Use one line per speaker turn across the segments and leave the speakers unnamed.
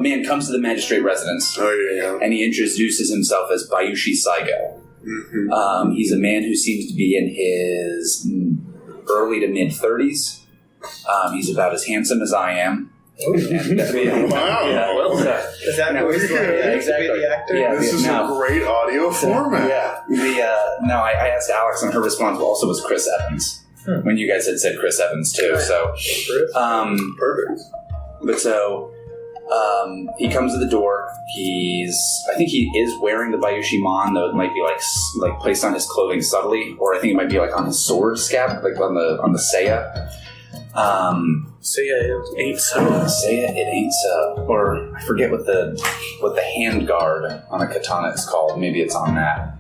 man comes to the magistrate residence.
Oh, yeah.
And he introduces himself as Bayushi Saigo.
Mm-hmm.
He's a man who seems to be in his early to mid-30s. He's about as handsome as I am.
Oh, wow.
Yeah.
Well,
Is that what he's going to be the actor?
Yeah,
this is a great audio format.
I asked Alex, and her response also was Chris Evans. When you guys had said Chris Evans, too. So,
perfect.
But so, he comes to the door. I think he is wearing the Bayushi Mon, though it might be like placed on his clothing subtly, or I think it might be like on his sword scab, like on the Seiya.
Seiya, it ain't so.
Seiya, it ain't so. Or I forget what the hand guard on a katana is called. Maybe it's on that.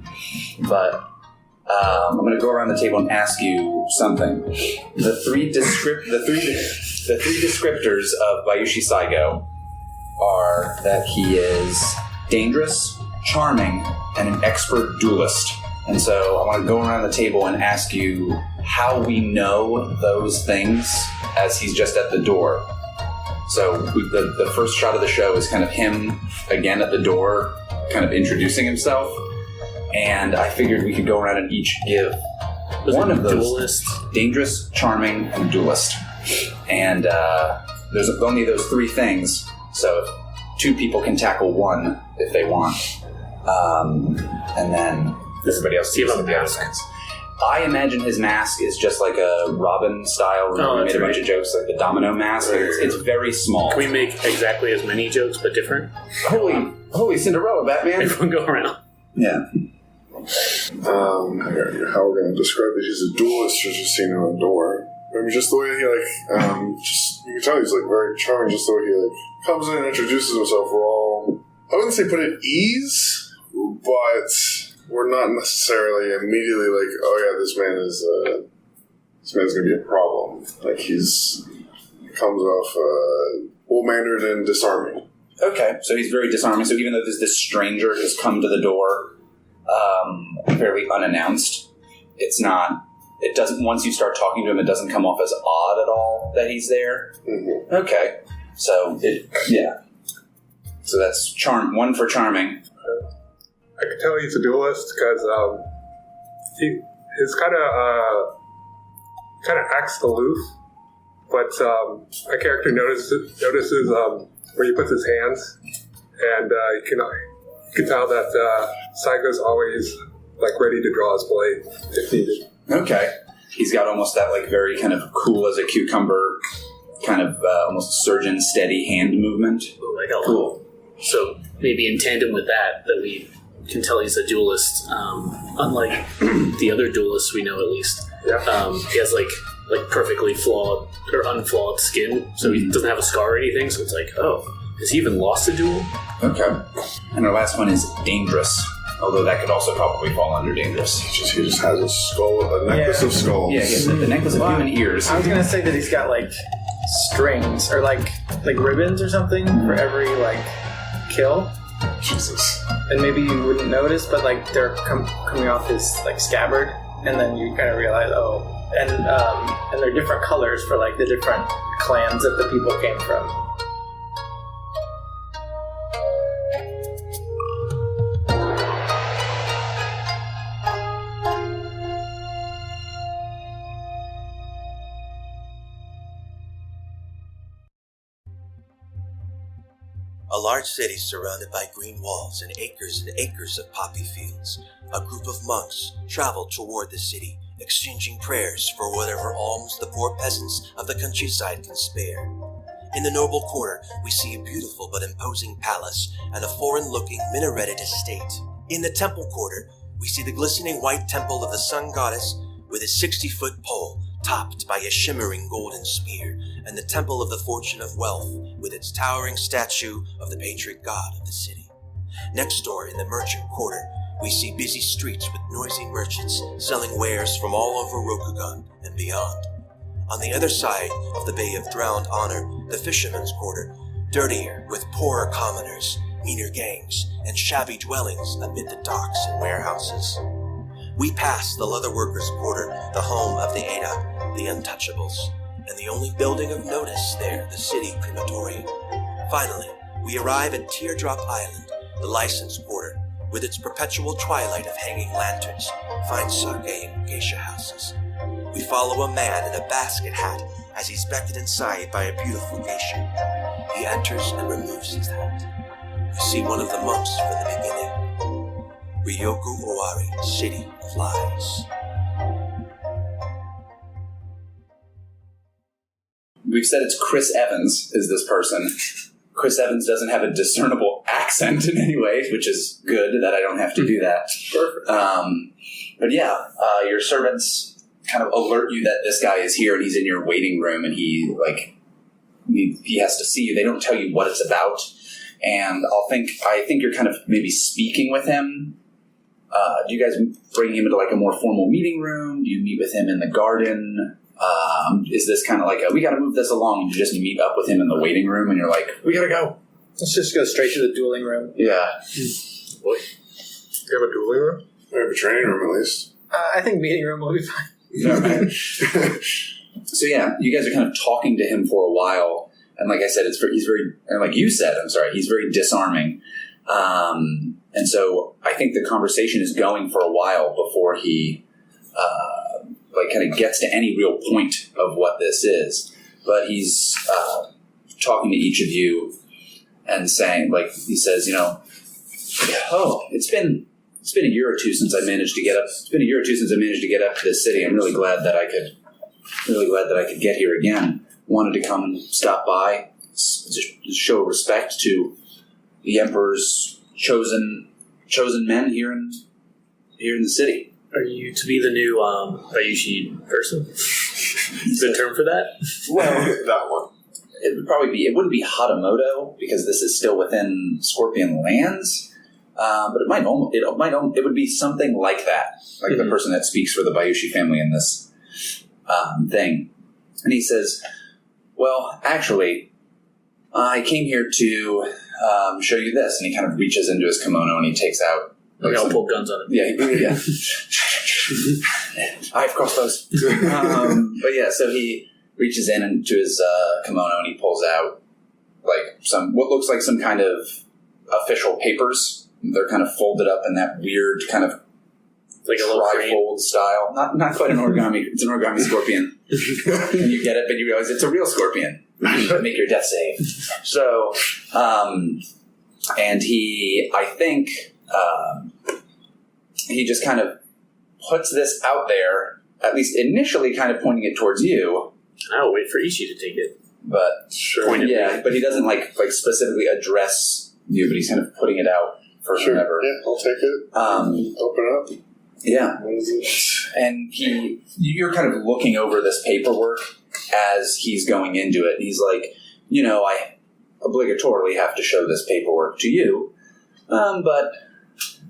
But I'm going to go around the table and ask you something. The three descriptors of Bayushi Saigo are that he is dangerous, charming, and an expert duelist. And so I want to go around the table and ask you how we know those things as he's just at the door. So the first shot of the show is kind of him again at the door, kind of introducing himself. And I figured we could go around and each give one of those. Duelist. Dangerous, charming, and duelist. And there's only those three things. So two people can tackle one if they want. And then everybody else sees the other things. I imagine his mask is just like a Robin style. We made a bunch of jokes, like the domino mask. It's very small.
Can we make exactly as many jokes but different?
Holy Cinderella, Batman!
Everyone go around.
Yeah.
How we're going to describe it? He's a duelist, or just seeing him at the door. I mean, just the way he you can tell he's very charming. Just the way he comes in and introduces himself. We're all, I wouldn't say put at ease, but we're not necessarily immediately this man's going to be a problem. He comes off well-mannered and disarming.
Okay, so he's very disarming. So even though there's this stranger who's come to the door fairly unannounced, it doesn't, once you start talking to him, it doesn't come off as odd at all that he's there.
Mm-hmm.
Okay, so so that's one for charming.
I can tell he's a duelist because he's kind of acts aloof, but a character notices where he puts his hands, and you can tell that Saigo's always ready to draw his blade if needed.
Okay, he's got almost that very kind of cool as a cucumber, kind of almost surgeon steady hand movement.
Cool. So maybe in tandem with that we can tell he's a duelist, unlike the other duelists we know at least.
Yeah.
He has perfectly flawed or unflawed skin, so he doesn't have a scar or anything, so it's has he even lost a duel?
Okay. And our last one is dangerous, although that could also probably fall under dangerous.
He just has a necklace of skulls.
Yeah, he has the necklace of human ears.
I was going to say that he's got strings or like ribbons or something for every kill.
Jesus.
And maybe you wouldn't notice, but they're coming off his scabbard, and then you kind of realize, and they're different colors for the different clans that the people came from.
A large city surrounded by green walls and acres of poppy fields. A group of monks travel toward the city, exchanging prayers for whatever alms the poor peasants of the countryside can spare. In the noble quarter, we see a beautiful but imposing palace and a foreign-looking minareted estate. In the temple quarter, we see the glistening white temple of the sun goddess with its 60-foot pole topped by a shimmering golden spear, and the Temple of the Fortune of Wealth with its towering statue of the patriot god of the city. Next door in the merchant quarter, we see busy streets with noisy merchants selling wares from all over Rokugan and beyond. On the other side of the Bay of Drowned Honor, the fisherman's quarter, dirtier with poorer commoners, meaner gangs, and shabby dwellings amid the docks and warehouses. We pass the leatherworkers' quarter, the home of the Ada, the Untouchables, and the only building of notice there, the city crematorium. Finally, We arrive at Teardrop Island, the licensed quarter, with its perpetual twilight of hanging lanterns, fine sake and geisha houses. We follow a man in a basket hat as he's beckoned inside by a beautiful geisha. He enters and removes his hat. We see one of the monks from the beginning. Ryoko Owari, City of Lies.
We've said it's Chris Evans is this person. Chris Evans doesn't have a discernible accent in any way, which is good that I don't have to do that.
Perfect.
But yeah, your servants kind of alert you that this guy is here and he's in your waiting room and he has to see you. They don't tell you what it's about. And I think you're kind of maybe speaking with him. Do you guys bring him into like a more formal meeting room? Do you meet with him in the garden? Is this kind of like we got to move this along? You just meet up with him in the waiting room and you're like, we got to go.
Let's just go straight to the dueling room.
Yeah.
Boy. You have a dueling room?
We have a training room at least.
I think meeting room will be fine.
So yeah, you guys are kind of talking to him for a while. And like I said, he's very, and like you said, he's very disarming. And so I think the conversation is going for a while before he kind of gets to any real point of what this is. But he's talking to each of you and saying, like he says, it's been a year or two since I managed to get up. It's been a year or two since I managed to get up to this city. I'm really glad that I could get here again. Wanted to come and stop by, just show respect to the Emperor's chosen men here in the city.
Are you to be the new Bayushi person? Is there a term for that?
Well,
that one.
It wouldn't be Hatamoto because this is still within Scorpion lands, but it would be something like that, like the person that speaks for the Bayushi family in this thing. And he says, well, actually, I came here to show you this. And he kind of reaches into his kimono and he takes out...
We all pull guns on him.
Yeah. I have crossbows. But yeah, so he reaches into his kimono and he pulls out what looks like some kind of official papers. They're kind of folded up in that weird kind of
like a little
trifold style. Not quite an origami. It's an origami scorpion. And you get it, but you realize it's a real scorpion. Make your death save. So, and he just kind of puts this out there, at least initially kind of pointing it towards you.
I'll wait for Ishi to take it.
But but he doesn't like specifically address you, but he's kind of putting it out for whoever.
Yeah, I'll take it. Open it up.
Yeah.
What is it?
And you're kind of looking over this paperwork as he's going into it. And he's like, I obligatorily have to show this paperwork to you, but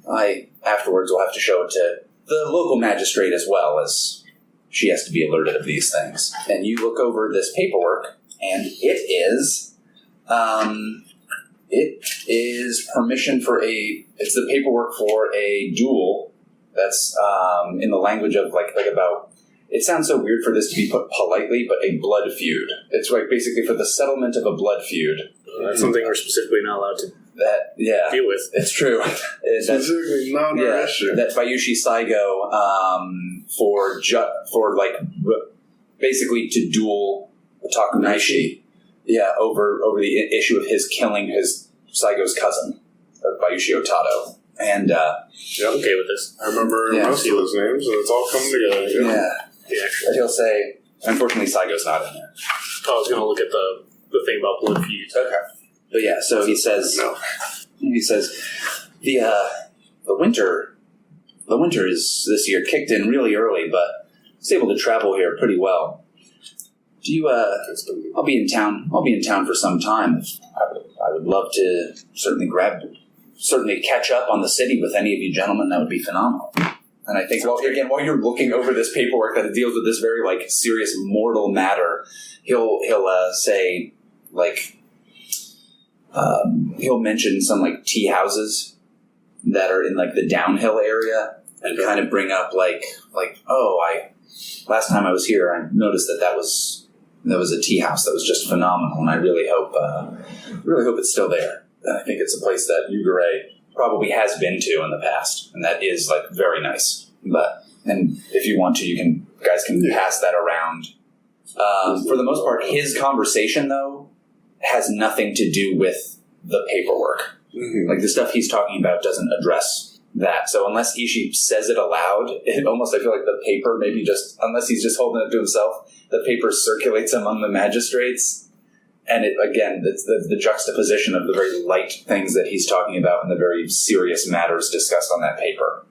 I afterwards will have to show it to the local magistrate as well, as she has to be alerted of these things. And you look over this paperwork, and it is permission for it's the paperwork for a duel that's in the language of about, it sounds so weird for this to be put politely, but a blood feud. It's basically for the settlement of a blood feud.
That's something we're specifically not allowed to deal with.
It's true.
Specifically not our issue.
That Bayushi Saigo basically to duel Takunaishi. Yeah, over the issue of his killing his Saigo's cousin, Bayushi Otato. And
I'm okay with this.
I remember most of those names, and it's all coming together.
Yeah. But he'll say, unfortunately, Saigo's not in there.
I was going to look at the thing about blood feuds.
Okay. But yeah, so he says, the winter is this year kicked in really early, but I was able to travel here pretty well. Do you, I'll be in town for some time. I would love to certainly catch up on the city with any of you gentlemen. That would be phenomenal. And I think, while you're looking over this paperwork that deals with this very, serious mortal matter, he'll say, he'll mention some, tea houses that are in, the downhill area and kind of bring up, last time I was here, I noticed that was a tea house that was just phenomenal, and I really hope it's still there. And I think it's a place that Yugure probably has been to in the past, and that is like very nice. And if you want to, guys can pass that around. For the most part, his conversation though has nothing to do with the paperwork. Mm-hmm. Like the stuff he's talking about doesn't address that. So unless Ishi says it aloud, I feel like the paper maybe just, unless he's just holding it to himself, the paper circulates among the magistrates. And it, again, it's the juxtaposition of the very light things that he's talking about and the very serious matters discussed on that paper.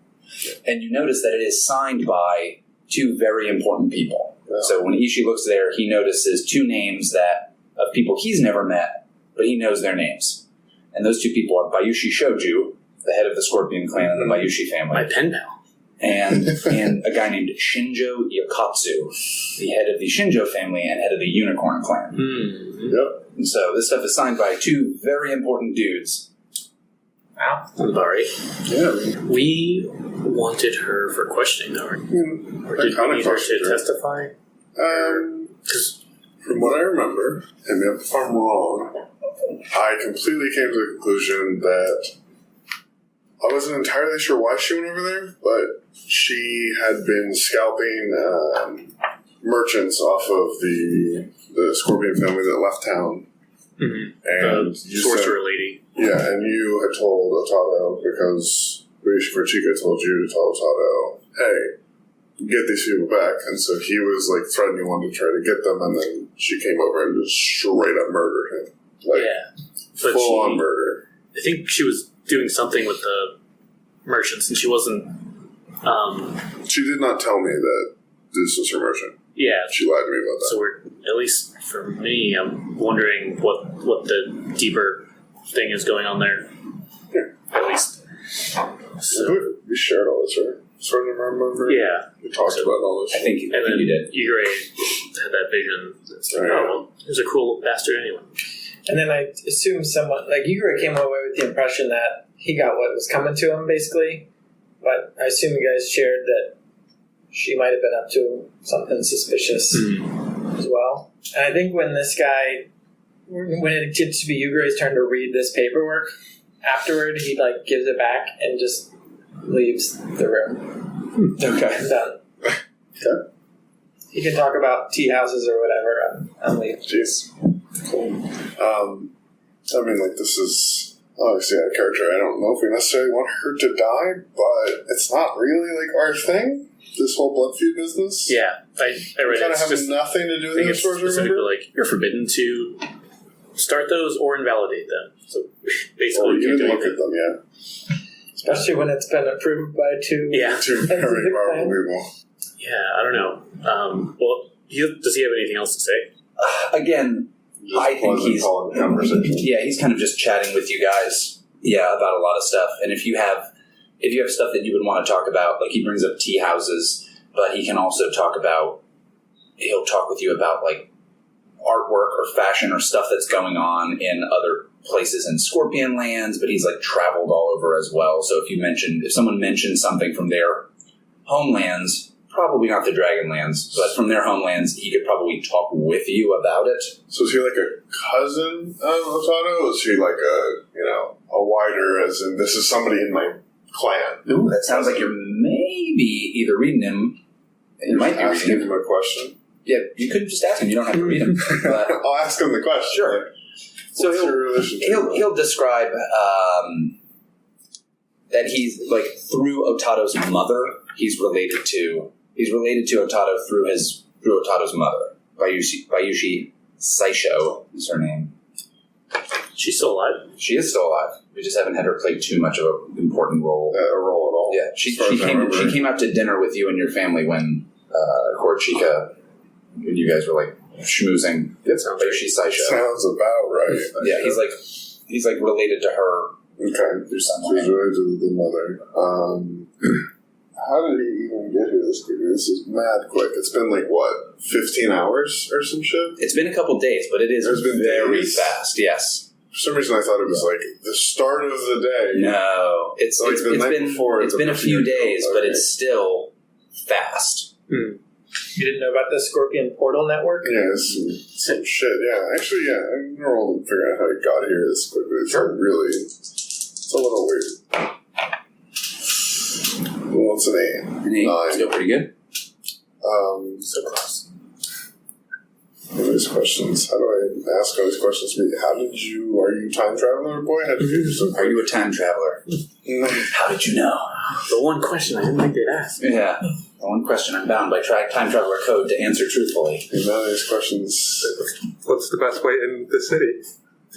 And you notice that it is signed by two very important people. Yeah. So when Ishi looks there, he notices two names of people he's never met, but he knows their names. And those two people are Bayushi Shoju, the head of the Scorpion clan and the Bayushi family.
My pen pal.
And a guy named Shinjo Yakatsu, the head of the Shinjo family and head of the Unicorn clan.
Mm-hmm. Yep.
And so this stuff is signed by two very important dudes.
Wow. Sorry.
Yeah.
We wanted her for questioning, though. Or did we need her to testify?
From what I remember, and if I'm wrong, I completely came to the conclusion that I wasn't entirely sure why she went over there, but she had been scalping merchants off of the Scorpion family that left town.
Mm-hmm.
And
sorcerer lady.
Yeah, and you had told Otato, because Bayushi Chica told you to tell Otato, hey, get these people back. And so he was like threatening one to try to get them, and then she came over and just straight up murdered him. Like, full on murder.
I think she was doing something with the merchants, and she wasn't.
She did not tell me that this was her merchant.
Yeah,
she lied to me about that.
So we're, at least for me, I'm wondering what the deeper thing is going on there. Yeah. At least. So
we shared all this, right? Sort of remember.
Yeah,
we talked about all this.
I think you did.
Yugure had that vision. It's like, he was a cool bastard anyway.
And then I assume someone like Yugure came away with the impression that he got what was coming to him, basically. But I assume you guys shared that she might have been up to something suspicious as well. And I think when it gets to be Yugure's turn to read this paperwork, afterward he gives it back and just leaves the room.
Okay.
Done.
Okay.
He can talk about tea houses or whatever. I'm leaving.
Jeez. Cool. I mean, this is obviously a character. I don't know if we necessarily want her to die, but it's not really our thing. This whole blood feud business.
Yeah, I read it.
Kind of have nothing to do with it.
Specifically, you're forbidden to start those or invalidate them. So basically,
you can look at them. Yeah.
Especially when it's been approved by two.
Yeah.
Two very powerful people.
Yeah, I don't know. Well, does he have anything else to say?
Again, I think he's he's kind of just chatting with you guys, about a lot of stuff. And if you have stuff that you would want to talk about, he brings up tea houses, but he can also he'll talk with you about artwork or fashion or stuff that's going on in other places in Scorpion lands, but he's traveled all over as well. So if someone mentions something from their homelands, probably not the Dragonlands, but from their homelands, he could probably talk with you about it.
So is he a cousin of Otato? Is he a wider, as in this is somebody in my clan?
Ooh, that sounds like you're maybe either reading him. You might be
asking him a question.
Yeah, you could just ask him. You don't have to read him. But
I'll ask him the question.
Sure. So he'll describe that he's through Otato's mother. He's related to Otato through Otato's mother. Bayushi Saisho is her name.
She's still alive?
She is still alive. We just haven't had her play too much of an important role.
A role at all.
Yeah, she came out to dinner with you and your family when Chica, when you guys were schmoozing.
That sounds
Bayushi Saisho.
Sounds about right.
Yeah, he's related to her.
Okay.
Through some
so he's related to the mother. How did he even get here this quickly? This is mad quick. It's been 15 hours or some shit?
It's been a couple days, but it is very fast, yes.
For some reason I thought it was the start of the day.
No. It's been a few days, but it's still fast.
You didn't know about the Scorpion Portal Network?
Yeah, some shit. Yeah, actually, yeah. I'm gonna roll and figure out how he got here this quickly. It's really, it's a little weird. Well, it's an 8.
An 8.
9.
Still pretty good.
So close.
These questions. How do I ask all these questions? Are you time traveler, boy? How did you do so
Are you a time traveler? How did you know?
The one question I didn't think they'd ask.
Yeah. The one question I'm bound by time traveler code to answer truthfully.
None of these questions.
What's the best way in the city?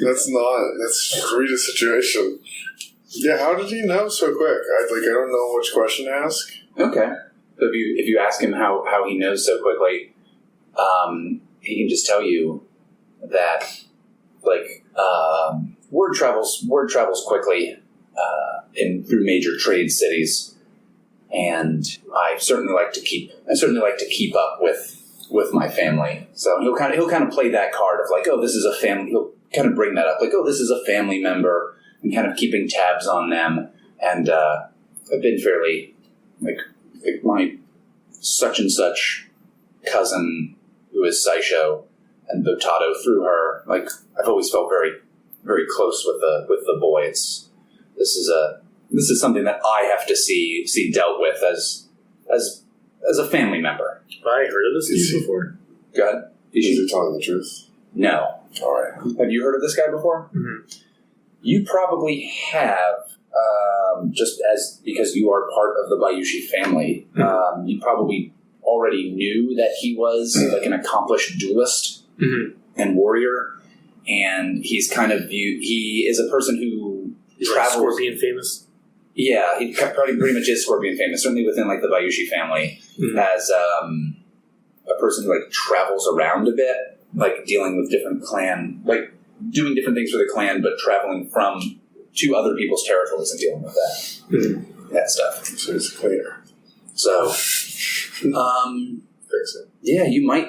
That's just read a situation. Yeah, how did he know so quick? I don't know which question to ask.
Okay. So if you ask him how he knows so quickly, he can just tell you that word travels quickly through major trade cities, and I certainly like to keep up with my family. So he'll kind of play that card of like, oh, this is a family. He'll kind of bring that up, like, oh, this is a family member, and kind of keeping tabs on them. And I've been fairly like my such and such cousin who is Saisho and Botato through her. Like, I've always felt very, very close with the boy. This is something that I have to see dealt with as a family member.
Have I heard of this dude before?
Go ahead.
Is he telling the truth?
No.
All right.
Have you heard of this guy before?
Mm-hmm.
You probably have, just as because you are part of the Bayushi family. You probably already knew that he was like an accomplished duelist and warrior, and he's kind of he is a person who travels.
Like Scorpion famous.
Yeah, he probably pretty much is Scorpion famous. Certainly within like the Bayushi family, as a person who like travels around a bit, like dealing with different clan, like doing different things for the clan, but traveling to other people's territories and dealing with that stuff.
So it's clear.
So,
Fix it.
yeah, he might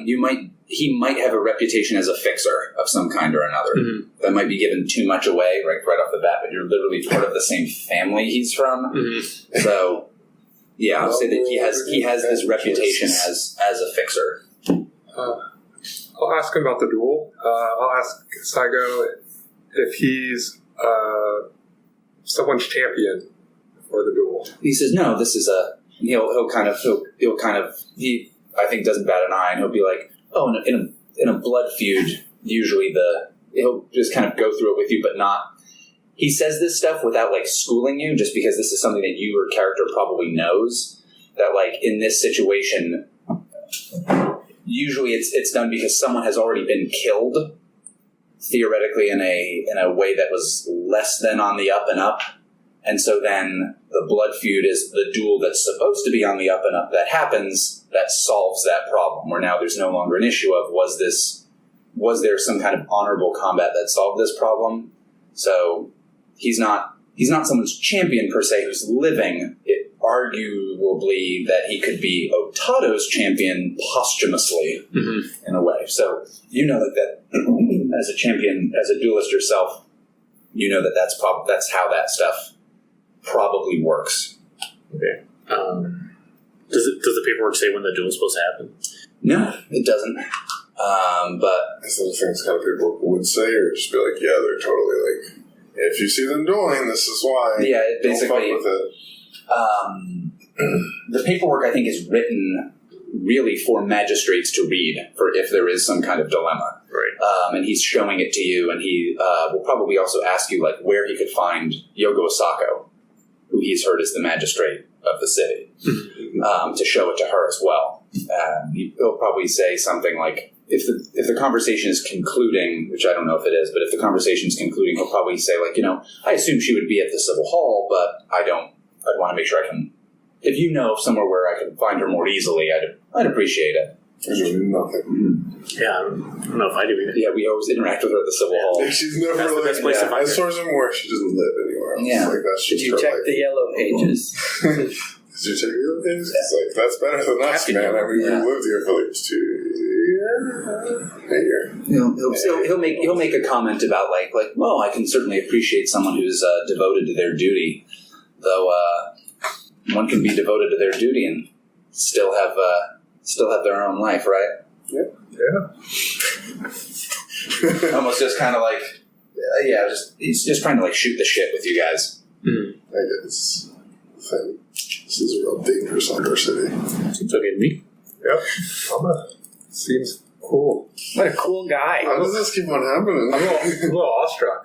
have a reputation as a fixer of some kind or another. That might be giving too much away right off the bat, but you're literally part of the same family he's from. So, yeah, I would say that he has this reputation as a fixer.
I'll ask him about the duel. I'll ask Saigo if he's someone's champion for the duel.
He says, no, this is he'll kind of I think doesn't bat an eye, and he'll be like, oh, in a blood feud, usually he'll just kind of go through it with you, but not. He says this stuff without like schooling you, just because this is something that your character probably knows. That like in this situation, usually it's done because someone has already been killed, theoretically in a way that was less than on the up and up. And so then the blood feud is the duel that's supposed to be on the up and up that happens, that solves that problem, where now there's no longer an issue of was there some kind of honorable combat that solved this problem. So he's not someone's champion per se who's living. It arguably that he could be Otato's champion posthumously in a way. So you know that as a champion, as a duelist yourself, you know that's how that stuff probably works.
Okay. Does the paperwork say when the duel's supposed to happen?
No, it doesn't. But
Is those things kind of people would say, or just be like, yeah, they're totally like, if you see them dueling, this is why.
Yeah, it basically.
Don't fuck with it.
The paperwork, I think, is written really for magistrates to read for if there is some kind of dilemma.
Right.
And he's showing it to you, and he will probably also ask you like where he could find Yogo Asako, who he's heard is the magistrate of the city, to show it to her as well. He'll probably say something like, if the conversation is concluding, which I don't know if it is, but if the conversation is concluding, he'll probably say like, I assume she would be at the Civil Hall, but I'd want to make sure I can. If you know of somewhere where I can find her more easily, I'd appreciate it.
There's really nothing.
Yeah, I don't know if I do either.
Yeah, we always interact with her at the Civil Hall.
She's never
That's the
like,
best place to find
as
her.
far as I'm aware, she doesn't live anywhere else.
Yeah.
Like, that's
Did
just
you
her
check
life.
the yellow pages?
Did you check the other things? It's like, that's better than us, man. I mean,
Yeah.
we lived here for like 2 years.
He'll make a comment about like well, I can certainly appreciate someone who's devoted to their duty, though one can be devoted to their duty and still have still have their own life, right?
Yeah.
Almost just kind of like, he's just trying to like shoot the shit with you guys.
I guess. This is a real dangerous under city.
Seems okay to me.
Yep. Seems cool.
What a cool guy.
How does this keep on happening?
I'm a little awestruck.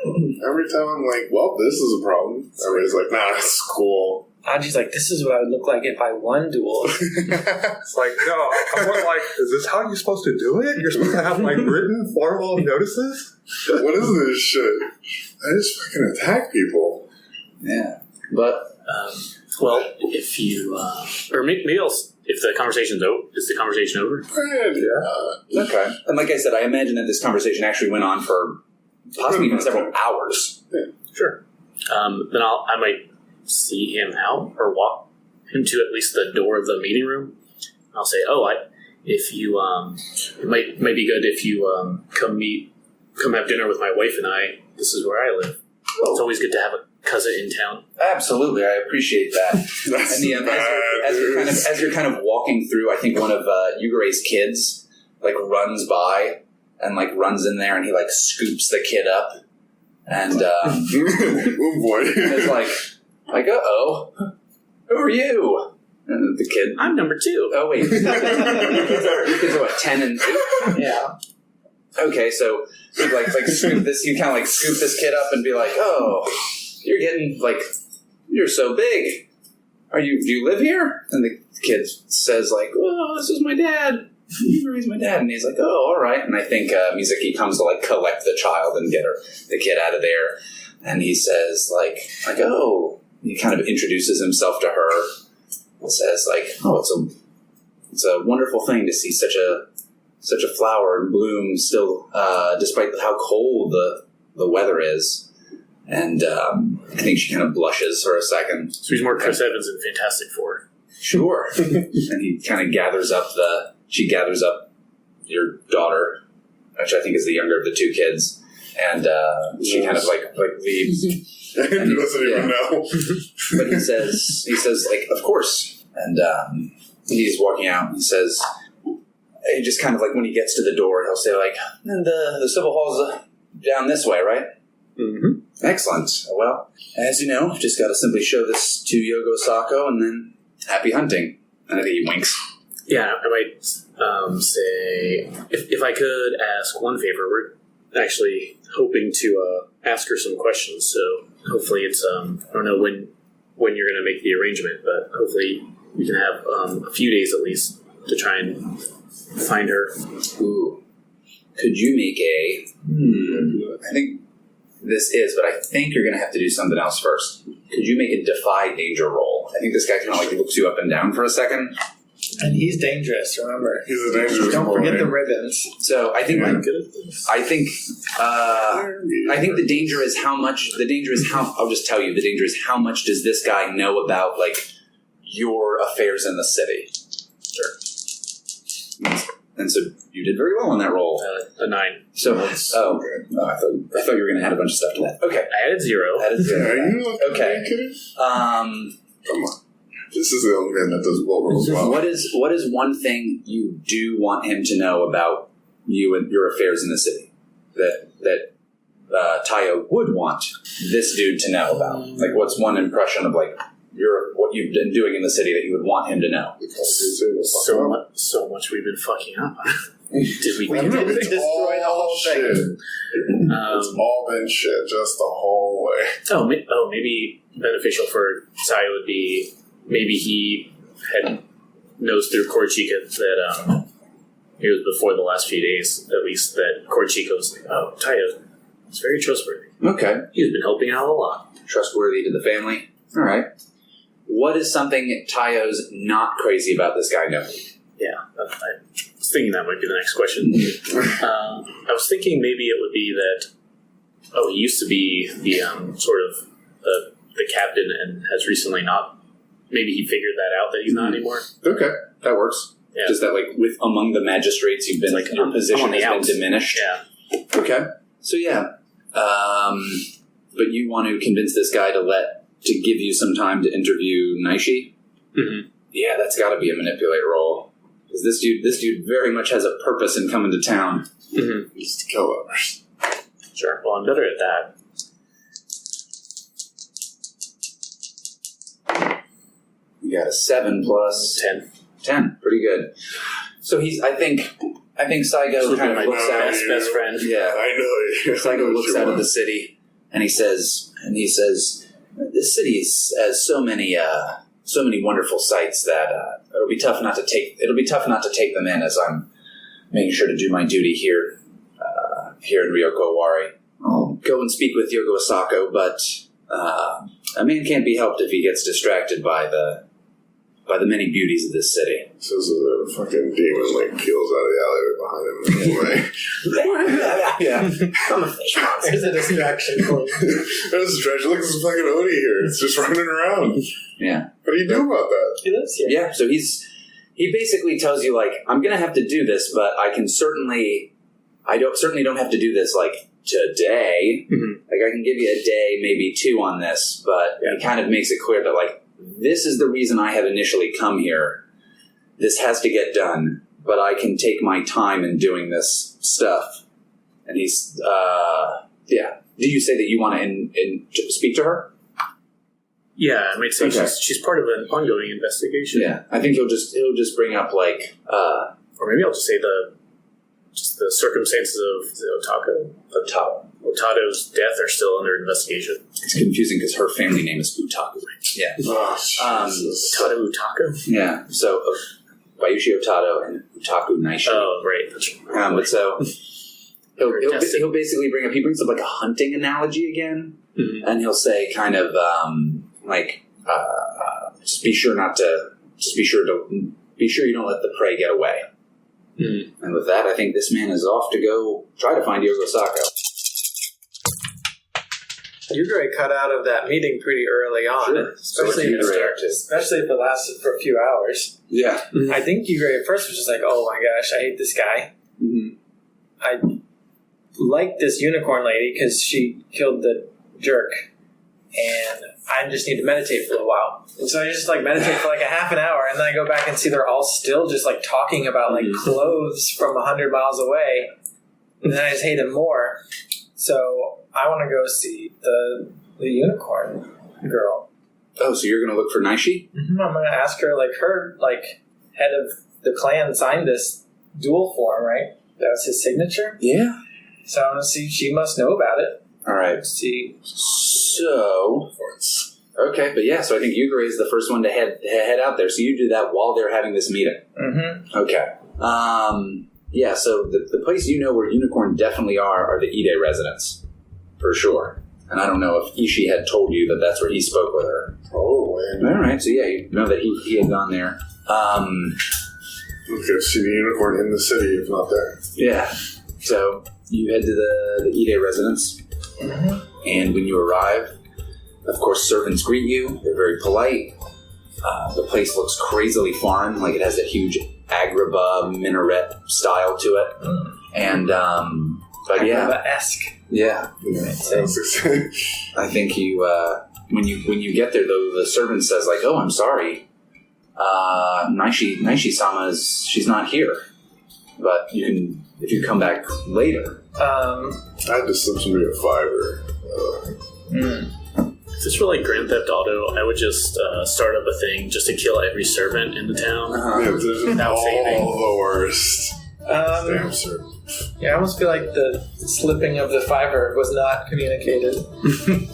Every time I'm like, well, this is a problem. Everybody's like, nah, it's cool.
Aji's like, this is what I would look like if I won duels.
It's like, no, I'm more like, is this how you're supposed to do it? You're supposed to have like written formal notices?
What is this shit? I just fucking attack people.
Yeah. But,
well, if you, or maybe else, if the conversation's over, is the conversation over?
Yeah.
okay. And like I said, I imagine that this conversation actually went on for possibly even several hours.
Sure. Then I might see him out or walk him to at least the door of the meeting room. I'll say, if you, it might be good if you come have dinner with my wife and I. This is where I live. It's always good to have a cousin in town.
Absolutely, I appreciate that.
That's
And as you're kind of walking through, I think one of Yugure's kids like runs by and like runs in there and he like scoops the kid up and
oh boy.
is like uh-oh, who are you? And the kid,
I'm number 2.
oh wait, your kids are what, 10 and 8?
Yeah.
Okay, so you like scoop this, you kind of like scoop this kid up and be like, oh, you're getting like, you're so big. Do you live here? And the kid says like, oh, this is my dad. He's my dad. And he's like, oh, all right. And I think Mizuki comes to like collect the child and get the kid out of there. And he says like, oh, he kind of introduces himself to her and says like, oh, it's a wonderful thing to see such a flower in bloom still, despite how cold the weather is. And I think she kind of blushes for a second.
So he's more Chris Evans in Fantastic Four.
Sure. And he kind of gathers up your daughter, which I think is the younger of the two kids, and she kind of like leaves.
And he doesn't even know.
But he says like, of course. And he's walking out. And he says, he just kind of like when he gets to the door, he'll say like, and the civil hall's down this way, right?
Mm-hmm.
Excellent. Well, as you know, just got to simply show this to Yogo Sako, and then happy hunting. And I think he winks.
Yeah, I might say, if I could ask one favor, we're actually hoping to ask her some questions, so hopefully it's, I don't know when you're going to make the arrangement, but hopefully we can have a few days at least to try and find her.
Ooh. Could you make I think this is, but I think you're going to have to do something else first. Could you make a defy danger roll? I think this guy kind of like looks you up and down for a second.
And he's dangerous, remember.
He's a dangerous
Don't
boy.
forget the ribbons.
So I think
Yeah.
I think the danger is how much. The danger is how. I'll just tell you. The danger is how much does this guy know about like your affairs in the city? Sure. And so you did very well on that roll.
A 9.
So I thought you were going to add a bunch of stuff to that. Okay,
I added 0.
that is
Are
good.
you
Okay.
kidding?
Come
on. This is the only man that does well rolls well.
What is one thing you do want him to know about you and your affairs in the city that Taiyo would want this dude to know about? Like, what's one impression of like what you've been doing in the city that you would want him to know?
So much we've been fucking up. Did we?
We did
It's
destroy the whole
shit.
thing.
It's all been shit just the whole way.
Maybe beneficial for Taiyo would be maybe he knows through Korchika that it was before the last few days, at least, that Korchika was like, oh, Taiyo is very trustworthy.
Okay,
He's been helping out a lot.
trustworthy to the family. All right. What is something Taiyo's not crazy about this guy knowing?
Yeah, I was thinking that might be the next question. I was thinking maybe it would be that, he used to be the sort of the captain and has recently not. Maybe he figured that out that he's not anymore.
Okay, that works.
Yeah.
Just that, like, with among the magistrates, you've been
It's like,
your
I'm
position
on the
has
outs.
been diminished.
Yeah.
Okay, so yeah, but you want to convince this guy to give you some time to interview Naishi?
Mm-hmm.
Yeah, that's got to be a manipulate roll. Because this dude very much has a purpose in coming to town.
Mm-hmm.
Just to kill others.
Sure. Well, I'm better at that.
You got a 7 plus
10.
10. Pretty good. So I think Saigo kind of looks out.
Best friend.
Yeah.
I know you.
Saigo looks out of the city and he says, this city has so many wonderful sights that it'll be tough not to take them in as I'm making sure to do my duty here in Ryoko Owari. I'll go and speak with Yogo Asako, but a man can't be helped if he gets distracted by the many beauties of this city.
So this is a fucking demon peels out of the alleyway behind him and away.
Yeah.
I'm a fish monster. There's a distraction for you.
There's a distraction. Look at this fucking Odie here. It's just running around.
Yeah.
What do you do about that?
He lives here.
Yeah, so he basically tells you, I'm going to have to do this, but I certainly don't have to do this, today.
Mm-hmm.
I can give you a day, maybe 2 on this, but he kind of makes it clear that, this is the reason I have initially come here. This has to get done, but I can take my time in doing this stuff. And he's, yeah. Do you say that you want to speak to her?
Yeah, I might say
Okay.
she's part of an ongoing investigation.
Yeah, I think he'll just bring up
or maybe I'll just say the circumstances of Otado's death are still under investigation.
It's confusing because her family name is Utaku. Yeah.
Oh, Jesus.
Otada Utaku?
Yeah. So Bayushi Otado and Utaku Naishi.
Oh, right. That's right.
But so he'll basically he brings up a hunting analogy again,
Mm-hmm.
and he'll say kind of just be sure you don't let the prey get away.
Mm-hmm.
And with that, I think this man is off to go try to find Yogo Sako.
Yugure cut out of that meeting pretty early on,
Sure.
especially if it lasted for a few hours.
Yeah.
I think Yugure at first was just oh my gosh, I hate this guy.
Mm-hmm.
I like this unicorn lady because she killed the jerk, and I just need to meditate for a while. And so I just meditate for a half an hour, and then I go back and see they're all still just talking about clothes from 100 miles away, and then I just hate him more. So I want to go see the unicorn girl.
Oh, so you're going to look for Naishi?
Mm-hmm. I'm going to ask her, her head of the clan signed this duel form, right? That was his signature.
Yeah.
So I want to see. She must know about it.
All right.
Let's see.
So, okay, but yeah, so I think Yugure is the first one to head out there. So you do that while they're having this meeting.
Mm-hmm.
Okay. Yeah, so the place where unicorn definitely are the Ide residents, for sure. And I don't know if Ishi had told you that that's where he spoke with her.
Oh, man.
All right, so yeah, you know that he had gone there.
Okay, see the unicorn in the city, if not there.
Yeah, so you head to the Ide residence.
Mm-hmm.
And when you arrive, of course, servants greet you. They're very polite. The place looks crazily foreign, it has that huge Agrabah minaret style to it. And, but yeah.
Agrabah-esque.
Yeah. I think when you get there, though, the servant says, oh, I'm sorry. Naishi-sama she's not here. But if you come back later.
I had to slip somebody a $5.
If this were Grand Theft Auto, I would just start up a thing just to kill every servant in the town.
Yeah, but there's
Without saving.
all the worst. Damn servant.
Yeah, I almost feel the slipping of the $5 was not communicated.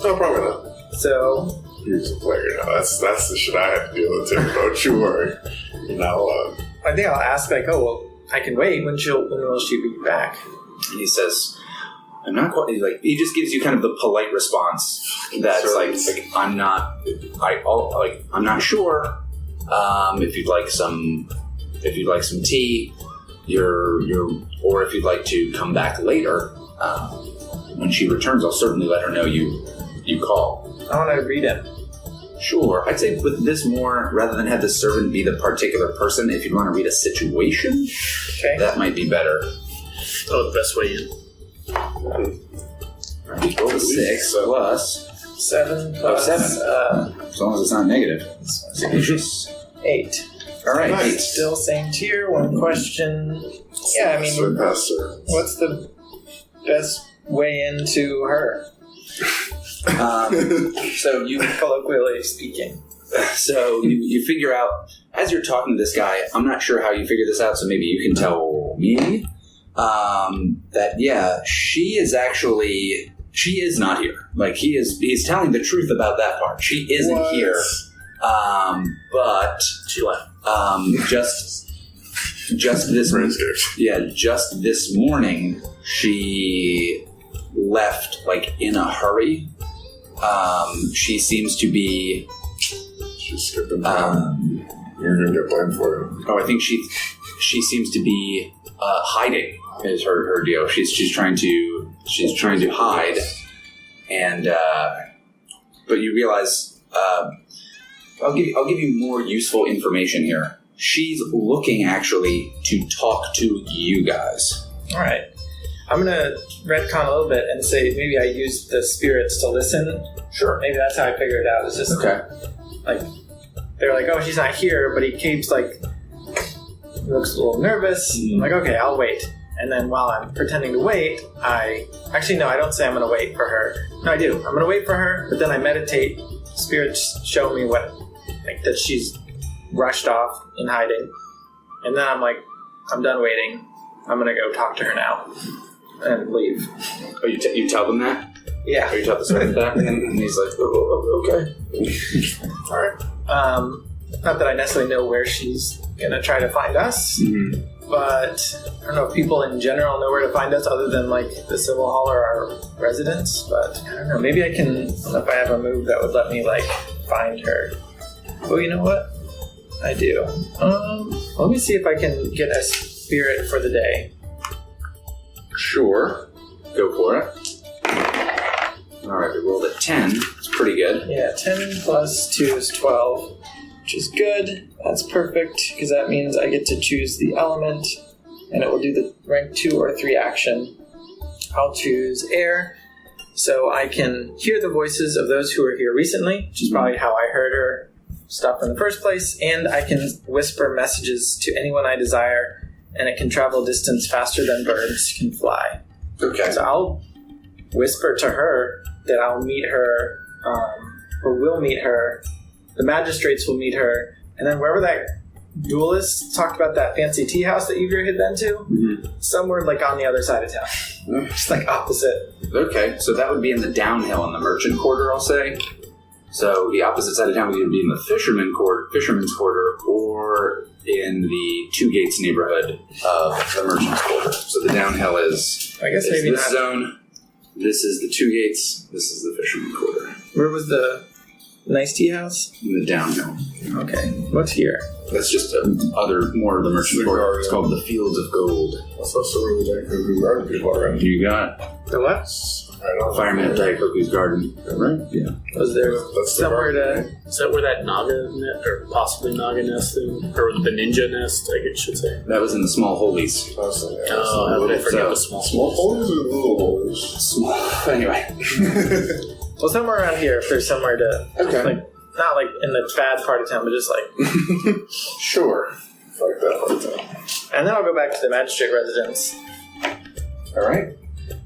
No, probably not.
So
He was a player now. That's the shit I have to deal with too. Don't you worry. You're not alone.
I think I'll ask I can wait. When will she be back?
And he says, I'm not quite, he just gives you kind of the polite response that's I'm not sure. If you'd like some tea, or if you'd like to come back later, when she returns, I'll certainly let her know you call.
I want to read it.
Sure. I'd say with this more, rather than have the servant be the particular person, if you'd want to read a situation,
Okay.
that might be better.
Oh, the best way in.
Alright, roll a 6 plus
7 plus
7. As long as it's not negative.
8.
All right.
Nice.
Still same tier. One question. Yeah, I mean,
So past her.
what's the best way into her,
So you
colloquially speaking?
So you figure out, as you're talking to this guy, I'm not sure how you figure this out, so maybe you can tell me, that, yeah, she is not here. Like, he's telling the truth about that part. She isn't
What?
here. But
She left.
just this
Friendscape.
just this morning, she left, like, in a hurry. She seems to be...
She's skipping town. You're going to get blamed for it.
I think she seems to be hiding. Is her deal? She's trying to hide, and but you realize I'll give you more useful information here. She's looking actually to talk to you guys.
All right. I'm gonna retcon a little bit and say maybe I used the spirits to listen.
Sure.
Maybe that's how I figured it out. It's just
Okay.
like they're like, oh, she's not here, but he keeps like he looks a little nervous. I'm like, okay, I'll wait. And then while I'm pretending to wait, I don't say I'm gonna wait for her. No, I do. I'm gonna wait for her, but then I meditate. Spirits show me that she's rushed off in hiding, and then I'm like, I'm done waiting. I'm gonna go talk to her now and leave.
Oh, you tell them that?
Yeah.
Or you tell the servant that? And he's like, oh, okay.
All right. Not that I necessarily know where she's gonna try to find us, but I don't know if people in general know where to find us other than like the Civil Hall or our residence. But I don't know. Maybe I can. I don't know if I have a move that would let me like find her. Oh, you know what? I do. Let me see if I can get a spirit for the day.
Sure. Go for it. All right, we rolled a 10. It's pretty good.
Yeah, 10 plus 2 is 12, which is good. That's perfect, because that means I get to choose the element, and it will do the rank 2 or 3 action. I'll choose air, so I can hear the voices of those who were here recently, which is probably how I heard her stuff in the first place, and I can whisper messages to anyone I desire, and it can travel distance faster than birds can fly.
Okay.
So I'll whisper to her that I'll meet her, or will meet her. The magistrates will meet her, and then wherever that duelist talked about that fancy tea house that you had been to, somewhere like on the other side of town, just like opposite.
Okay, so that would be in the downhill in the merchant quarter, I'll say. So the opposite side of town would either be in the fisherman's quarter, or in the Two Gates neighborhood of the merchant's quarter. So the downhill is,
I guess maybe
this
not.
zone. This is the Two Gates. This is the fisherman's quarter.
Where was the nice tea house?
In the downhill.
Okay, what's here?
That's just more of the merchant quarter. It's called the Fields of Gold.
That's also where the Daikoku Garden people are, right?
You got
The what?
I don't know.
Fireman at Daikoku's Garden, right? Yeah.
Was there
That's the
somewhere
garden.
to...
Is that where that Naga nest, or possibly Naga nest thing, or the ninja nest, I should say?
That was in the Small Holies.
That's the
Oh, how could I forget
So-
the small
Small holes or little holes?
Small. Anyway.
Well, somewhere around here, if there's somewhere to...
Okay.
Like, not like in the bad part of town, but just like...
Sure. Fuck that part of town.
And then I'll go back to the magistrate residence.
All right.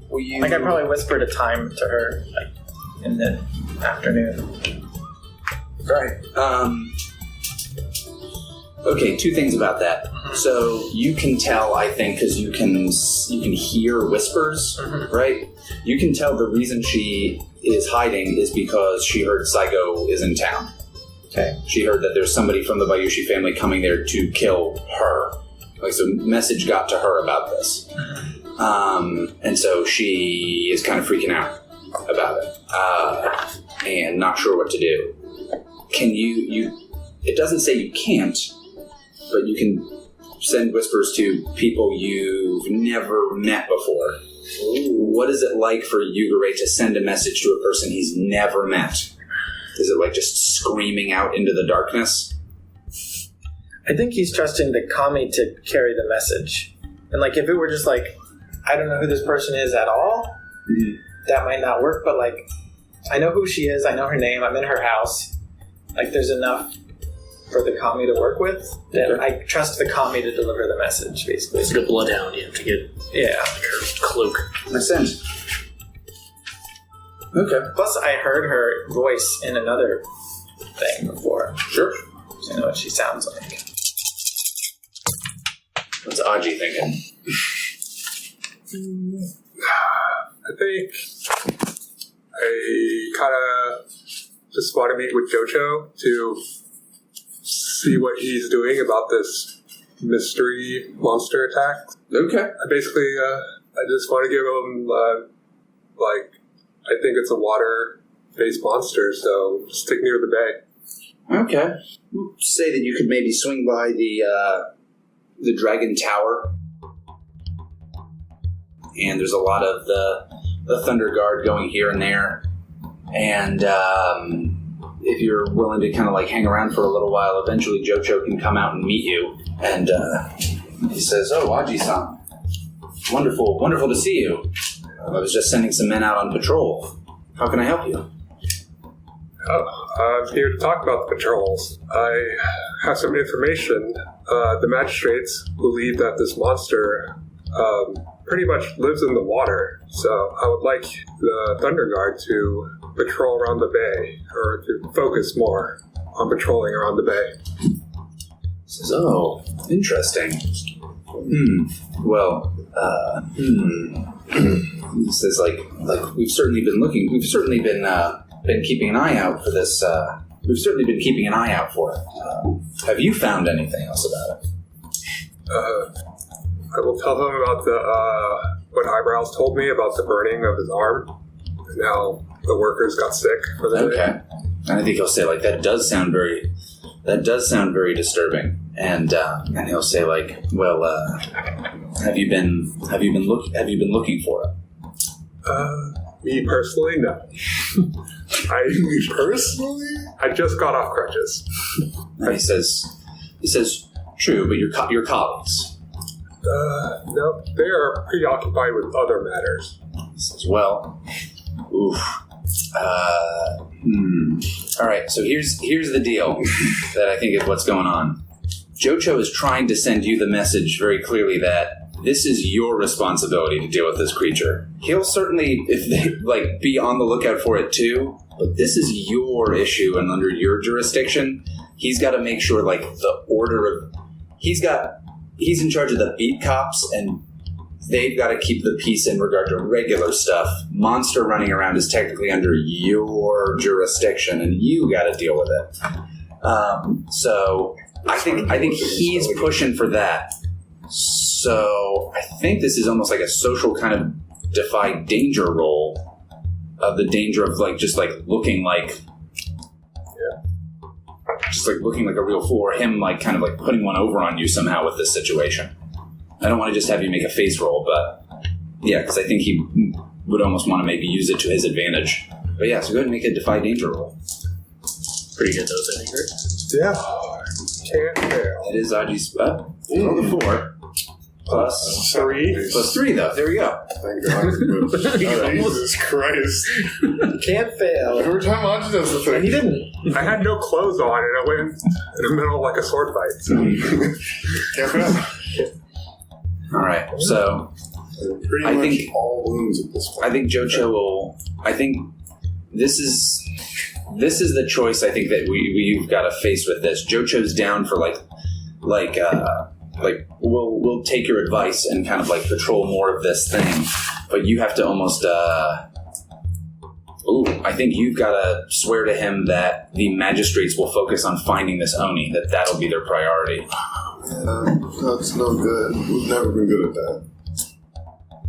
Will you?
Like, I probably whispered a time to her, like, in the afternoon.
Right. Okay, two things about that. So you can tell, I think, because you can hear whispers, right? You can tell the reason she is hiding is because she heard Saigo is in town.
Okay.
She heard that there's somebody from the Bayushi family coming there to kill her. Like, so message got to her about this. And so she is kind of freaking out about it. And not sure what to do. Can you it doesn't say you can't, but you can send whispers to people you've never met before. What is it like for Yugure to send a message to a person he's never met? Is it like just screaming out into the darkness?
I think he's trusting the kami to carry the message. And, like, if it were just, like, I don't know who this person is at all, that might not work, but, like, I know who she is, I know her name, I'm in her house. Like, there's enough for the kami to work with, then I trust the kami to deliver the message, basically.
It's like a bloodhound. You have to get her cloak.
Makes sense. Okay.
Plus, I heard her voice in another thing before.
Sure.
So I know what she sounds like.
What's Aji thinking?
I think I kind of just want to meet with Jocho to see what he's doing about this mystery monster attack.
Okay.
I just want to give him, I think it's a water-based monster, so stick near the bay.
Okay. We'll say that you could maybe swing by the Dragon Tower. And there's a lot of the Thunder Guard going here and there. And if you're willing to kind of like hang around for a little while, eventually Jocho can come out and meet you. And he says, "Oh, Aji-san, wonderful to see you. I was just sending some men out on patrol. How can I help you?"
I'm here to talk about the patrols. I have some information. The magistrates believe that this monster pretty much lives in the water, so I would like the Thunder Guard to patrol around the bay, or to focus more on patrolling around the bay.
He says, "Oh, interesting. Well, He says, like we've certainly been keeping an eye out for this. We've certainly been keeping an eye out for it. Have you found anything else about it?"
I will tell him about what Eyebrows told me about the burning of his arm, and how the workers got sick for the day.
Okay. And I think he'll say, like, that does sound very disturbing. And he'll say, like, well, have you been looking for it?
Me personally, no.
Me personally?
I just got off crutches.
And he says, true, but your colleagues.
No, they are preoccupied with other matters.
He says, well, all right, so here's the deal that I think is what's going on. Jocho is trying to send you the message very clearly that this is your responsibility to deal with this creature. He'll certainly, be on the lookout for it too, but this is your issue and under your jurisdiction. He's got to make sure, the order of... He's in charge of the beat cops, and they've got to keep the peace in regard to regular stuff. Monster running around is technically under your jurisdiction, and you got to deal with it. So I think he's pushing for that. So I think this is almost like a social kind of defy danger role of the danger of looking like. Just looking like a real fool, or him kind of putting one over on you somehow with this situation. I don't want to just have you make a face roll, but yeah, because I think he would almost want to maybe use it to his advantage. But yeah, so go ahead and make a defy danger roll.
Pretty good, those, I think, right?
Yeah. Can't fail.
It is Aji's roll the 4. Plus
3.
Plus 3, though. There we go.
Thank God. Jesus Christ.
Can't fail.
Every time Aji does the thing.
And he didn't.
I had no clothes on, and I went in the middle of a sword fight. So.
Can't fail.
All right, so
Pretty much all wounds at this point.
I think Jocho will... I think this is the choice I think that we've got to face with this. Jocho's down for we'll take your advice and kind of patrol more of this thing, but you have to almost I think you've got to swear to him that the magistrates will focus on finding this Oni, that'll be their priority.
That's no good. We've never been good at that.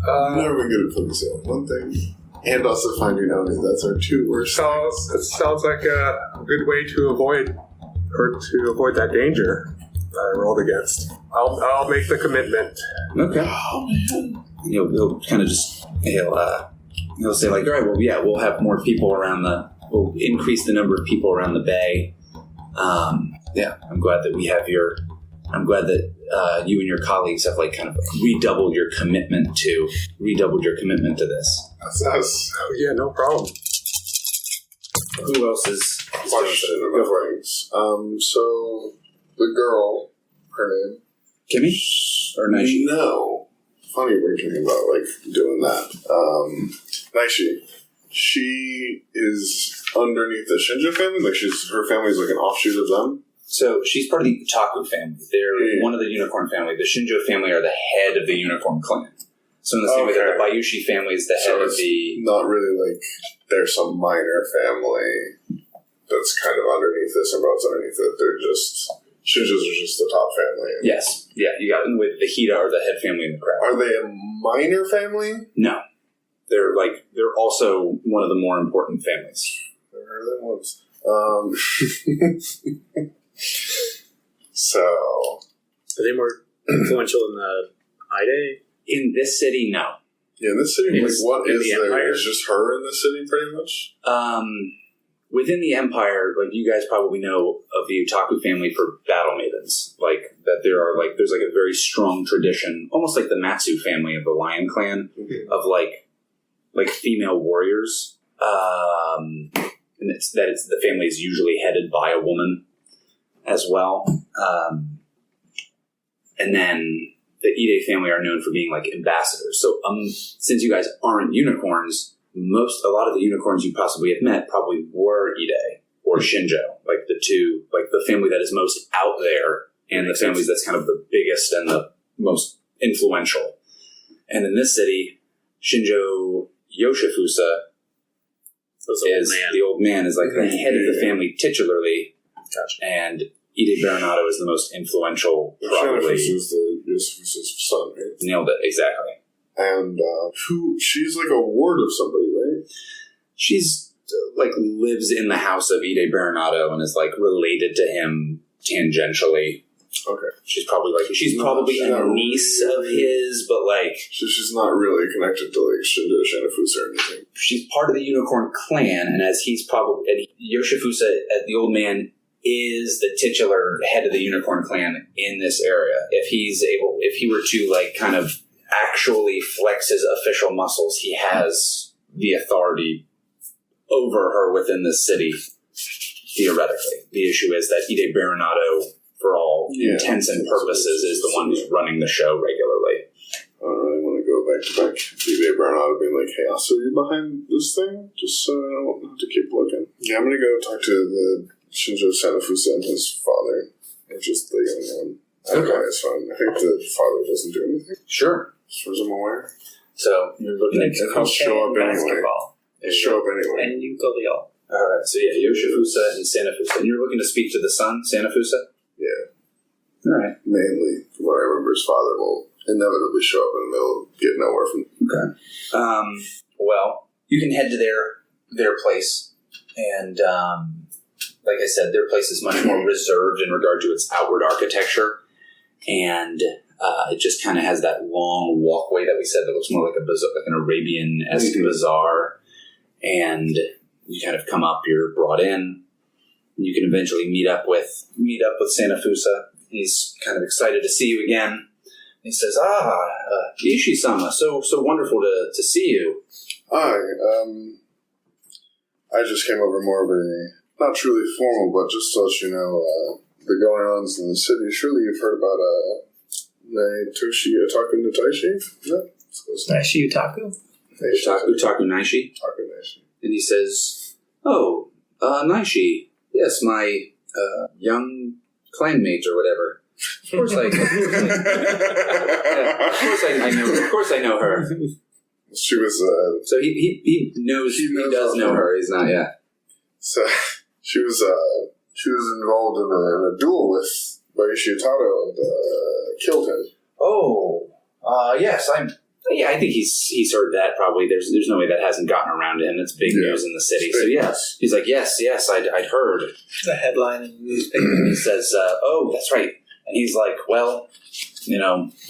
We've never been good at focusing on one thing and also finding Oni. That's our 2 worst things.
It sounds like a good way to avoid that danger I rolled against. I'll make the commitment.
Okay. He'll kind of just he'll say all right, well, yeah, we'll have more people around we'll increase the number of people around the bay. Yeah, I'm glad that you and your colleagues have kind of redoubled your commitment to this.
That's us.
Oh yeah, no problem.
Who else is
question about things. So the girl, her name?
Kimmy? Or Naishi?
No. Funny we're thinking about, like, doing that. Naishi. She is underneath the Shinjo family? Like, her family's like an offshoot of them?
So she's part of the Itaku family. They're one of the unicorn family. The Shinjo family are the head of the unicorn clan. So in the same way that the Bayushi family is the head of the...
not really like there's some minor family that's kind of underneath this and runs underneath it. They're just... Shinjos are just the top family.
Yes. Yeah, you got it. With the Hida are the head family in the crowd.
Are they a minor family?
No. They're also one of the more important families.
Never heard of them once. So...
Are they more influential in the Ide?
In this city, no.
Yeah, in this city, like, what is
the
there?
Empire?
It's just her in the city, pretty much?
Within the Empire, like, you guys probably know of the Utaku family for battle maidens. Like, that there's like a very strong tradition, almost like the Matsu family of the Lion Clan, of like female warriors. And the family is usually headed by a woman as well. And then the Ide family are known for being like ambassadors. So since you guys aren't unicorns, a lot of the unicorns you possibly have met probably were Ide or Shinjo, like the two, like the family that is most out there and the families that's kind of the biggest and the most influential. And in this city, Shinjo Yoshifusa the old man is like the head of the family titularly.
Gotcha.
And Ide Baronato is the most influential, probably.
Yoshifusa's Yoshifusa's son, right?
Nailed it, exactly.
And she's like a ward of somebody, right?
She's like lives in the house of Ide Baronato and is like related to him tangentially.
Okay.
She's probably a niece of his, but like
she's not really connected to like Shinjo Shinafusa or anything.
She's part of the unicorn clan, and as Yoshifusa, as the old man, is the titular head of the unicorn clan in this area. If he were to like kind of actually flex his official muscles, he has the authority over her within this city, theoretically. The issue is that Ide Baronato, for all intents and purposes, is the one who's running the show regularly.
I don't really want to go back to back. Ide Baronato being like, hey, also you're behind this thing? Just so I don't have to keep looking. Yeah, I'm going to go talk to the Shinjo Sanafusa and his father. Or just the young one. Okay, it's fine. I think the father doesn't do anything.
Sure.
As far as I'm aware.
So you're looking at
he'll show up anyway.
Basketball.
He'll show up anyway.
And ukulele.
Alright, so yeah, Yoshifusa and Sanafusa. And you're looking to speak to the son, Sanafusa?
Yeah.
Alright.
Mainly, from what I remember, his father will inevitably show up in the middle of getting nowhere from.
Okay. Well, you can head to their place, and like I said, their place is much more reserved in regard to its outward architecture, and it just kind of has that long walkway that we said that looks more like like an Arabian-esque bazaar, and you kind of come up, you're brought in, and you can eventually meet up with Sanafusa. He's kind of excited to see you again. He says, Ishi-sama, so wonderful to see you.
Hi, I just came over more of a, not truly formal, but just to let you know, the going-ons in the city. Surely you've heard about, Naitoshi Otaku Nataishi? No?
Naishi Utaku?
Utaku Naishi.
Otaku Naishi.
And he says, Naishi, yes, my young clanmate or whatever. Of course I know her.
She was,
so he knows, he does know her, he's not, yeah.
So, she was involved in a duel with Bayushi Taiyo and, killed him.
Yes, I think he's heard that probably. There's no way that hasn't gotten around to him. It's big news in the city. So yes, he's like, yes, I'd heard.
The headline in the newspaper.
And he says, that's right. And he's like, well,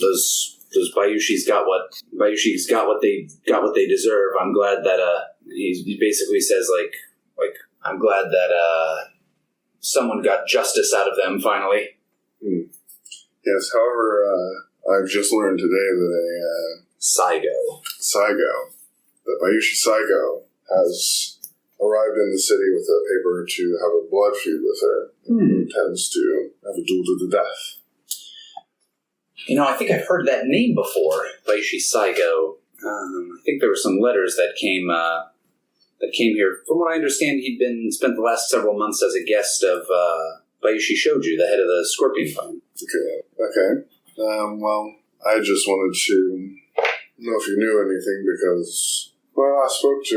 those Bayushis got what they deserve. I'm glad that he basically says like I'm glad that someone got justice out of them finally.
Yes, however, I've just learned today that
Saigo,
that Bayushi Saigo has arrived in the city with a paper to have a blood feud with her. Who intends to have a duel to the death.
You know, I think I've heard that name before, Bayushi Saigo. I think there were some letters that came here. From what I understand, he'd spent the last several months as a guest of Bayushi Shoju, the head of the Scorpion Clan.
Okay. Well, I just wanted to know if you knew anything, because when I last spoke to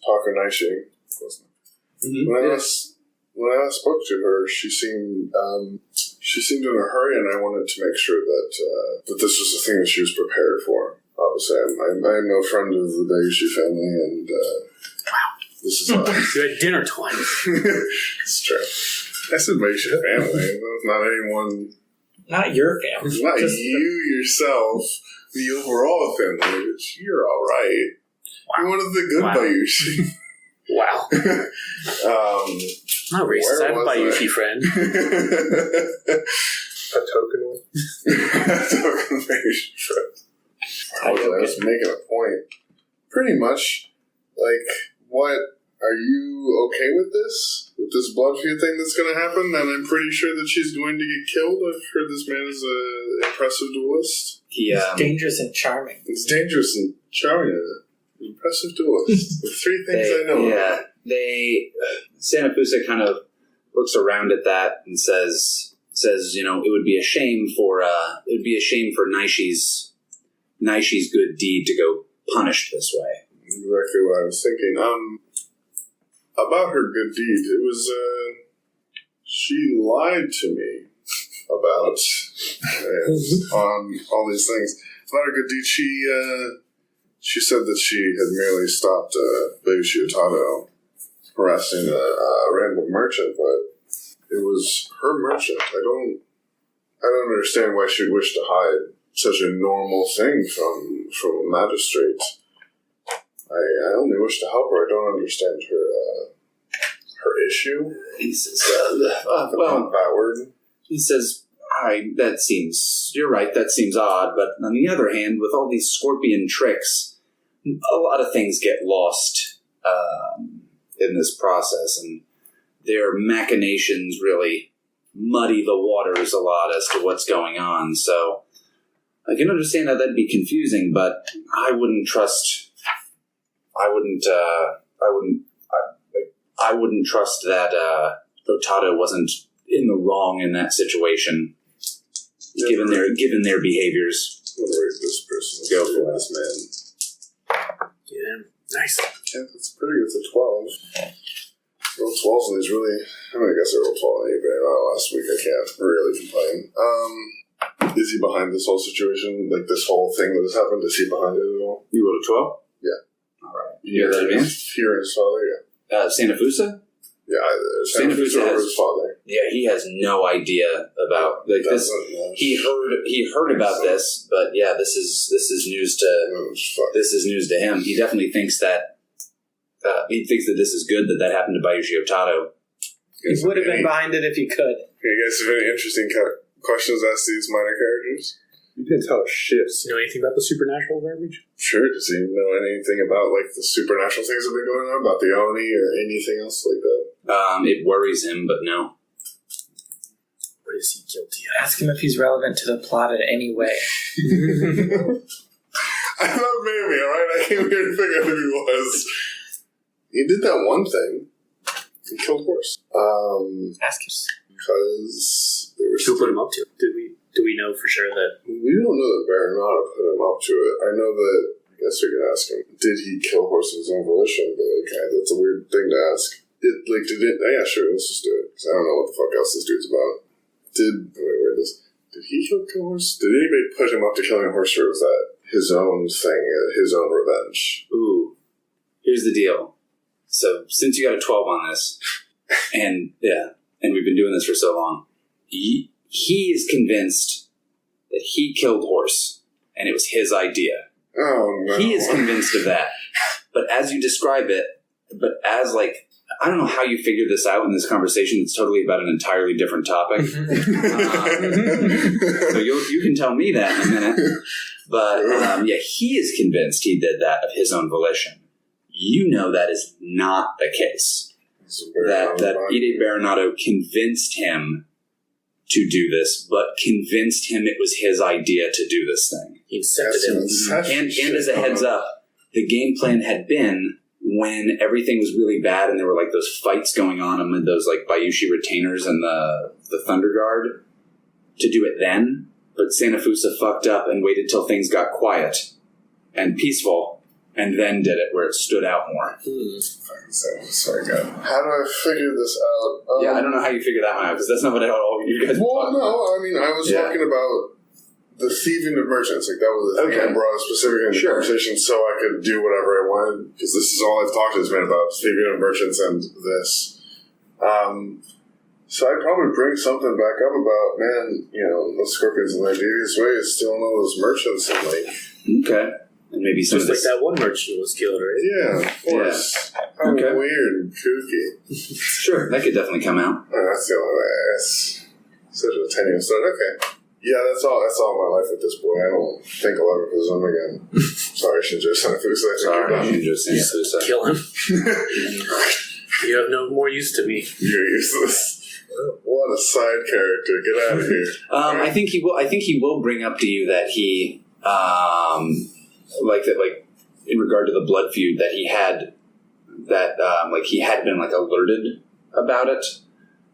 Takanishi, wasn't it?
Mm-hmm.
When I last spoke to her, she seemed in a hurry, and I wanted to make sure that this was the thing that she was prepared for. Obviously, I'm no friend of the Bayushi family, and this is
You had dinner twice.
It's true. I said Bayushi family, not anyone.
Not your family.
Not
Just
you yourself, the overall family, which you're all right. You're one of the good Bayushi.
Wow. Not racist. I have a Bayushi friend.
A token one.
A token Bayushi friend. I was making a point. Pretty much, what, are you okay with this? With this blood feud thing that's going to happen? And I'm pretty sure that she's going to get killed. I've heard this man is an impressive duelist.
He's dangerous and charming.
He's dangerous and charming. Impressive duelist. The three things I know.
Yeah. Sanafusa kind of looks around at that and says, it would be a shame for Naishi's good deed to go punished this way.
Exactly what I was thinking. About her good deed, it was, she lied to me about, on all these things. About her good deed, she said that she had merely stopped Bayushi Otato harassing a random merchant, but it was her merchant. I don't understand why she'd wish to hide such a normal thing from a magistrate. I only wish to help her. I don't understand her issue.
He says,
that word.
He says, you're right, that seems odd, but on the other hand, with all these scorpion tricks, a lot of things get lost in this process, and their machinations really muddy the waters a lot as to what's going on. So I can understand how that'd be confusing, but I wouldn't trust that Otato wasn't in the wrong in that situation, given their behaviors.
I'm gonna rate this person.
Go for
this man.
Yeah, nice.
Yeah, that's pretty good. It's a 12. Roll 12s and he's really. I guess I rolled 12 on eBay last week. I can't really complain. Is he behind this whole situation? Like this whole thing that has happened? Is he behind it at all?
You rolled a 12?
Yeah.
All right. You hear that advance?
Hearing his father, yeah.
Sanafusa?
Yeah,
Sanafusa has
his father.
Yeah, he has no idea about this. He heard about this, but yeah, this is news to him. He definitely thinks that this is good that happened to Bayushi Otato.
He would have been behind it if he could.
You guys have any interesting questions asked these minor characters?
You didn't tell us shit.
Does he know anything about the supernatural garbage?
Sure. Does he know anything about the supernatural things that have been going on, about the Oni or anything else like that?
It worries him, but no.
What is he guilty of?
Ask him if he's relevant to the plot in any way.
I thought maybe, alright? I came here to figure out who he was. He did that one thing. He killed horse.
Ask him.
Because they were
Who put him up to it? Do we know for sure that...
We don't know that Baronata put him up to it. I know that... I guess we can ask him. Did he kill horse of his own volition? But that's a weird thing to ask. Yeah, sure, let's just do it. Because I don't know what the fuck else this dude's about. Did he kill horse? Did anybody put him up to killing a horse, or was that his own thing, his own revenge?
Ooh. Here's the deal. So, since you got a 12 on this, and we've been doing this for so long, he is convinced that he killed horse, and it was his idea.
Oh, no.
He is convinced of that. But as you describe it, I don't know how you figured this out in this conversation. It's totally about an entirely different topic. So you can tell me that in a minute. But, he is convinced he did that of his own volition. You know that is not the case. That Ide Baronato convinced him to do this, but convinced him it was his idea to do this thing.
He incepted him.
And as a heads up, the game plan had been when everything was really bad and there were like those fights going on amid those like Bayushi retainers and the Thunder Guard, to do it then. But Sanafusa fucked up and waited till things got quiet and peaceful, and then did it where it stood out more.
Sorry, God. How do I figure this out?
Yeah, I don't know how you figure that one out, because that's not what all you guys
Well, no, I mean, I was talking about the thieving of merchants. Like, that was the thing I brought specifically in the conversation so I could do whatever I wanted, because this is all I've talked to this man about, thieving of merchants and this. So I'd probably bring something back up about, man, the scorpions in their devious ways stealing all those merchants and
Okay. And maybe some
just like that one merchant was killed, right?
Yeah, of course.
Yeah. Okay.
Weird and kooky.
Sure, that could definitely come out.
That's the only way. It's such a tenuous start. Okay. Yeah, that's all my life at this point. I don't think I'll ever visit him again. Sorry, Shinjo Sanafusa.
Sorry, Shinjo Sanafusa.
Kill him. You have no more use to me.
You're useless. What a side character! Get out of here.
I think he will bring up to you that he, like in regard to the blood feud, that he had he had been like alerted about it.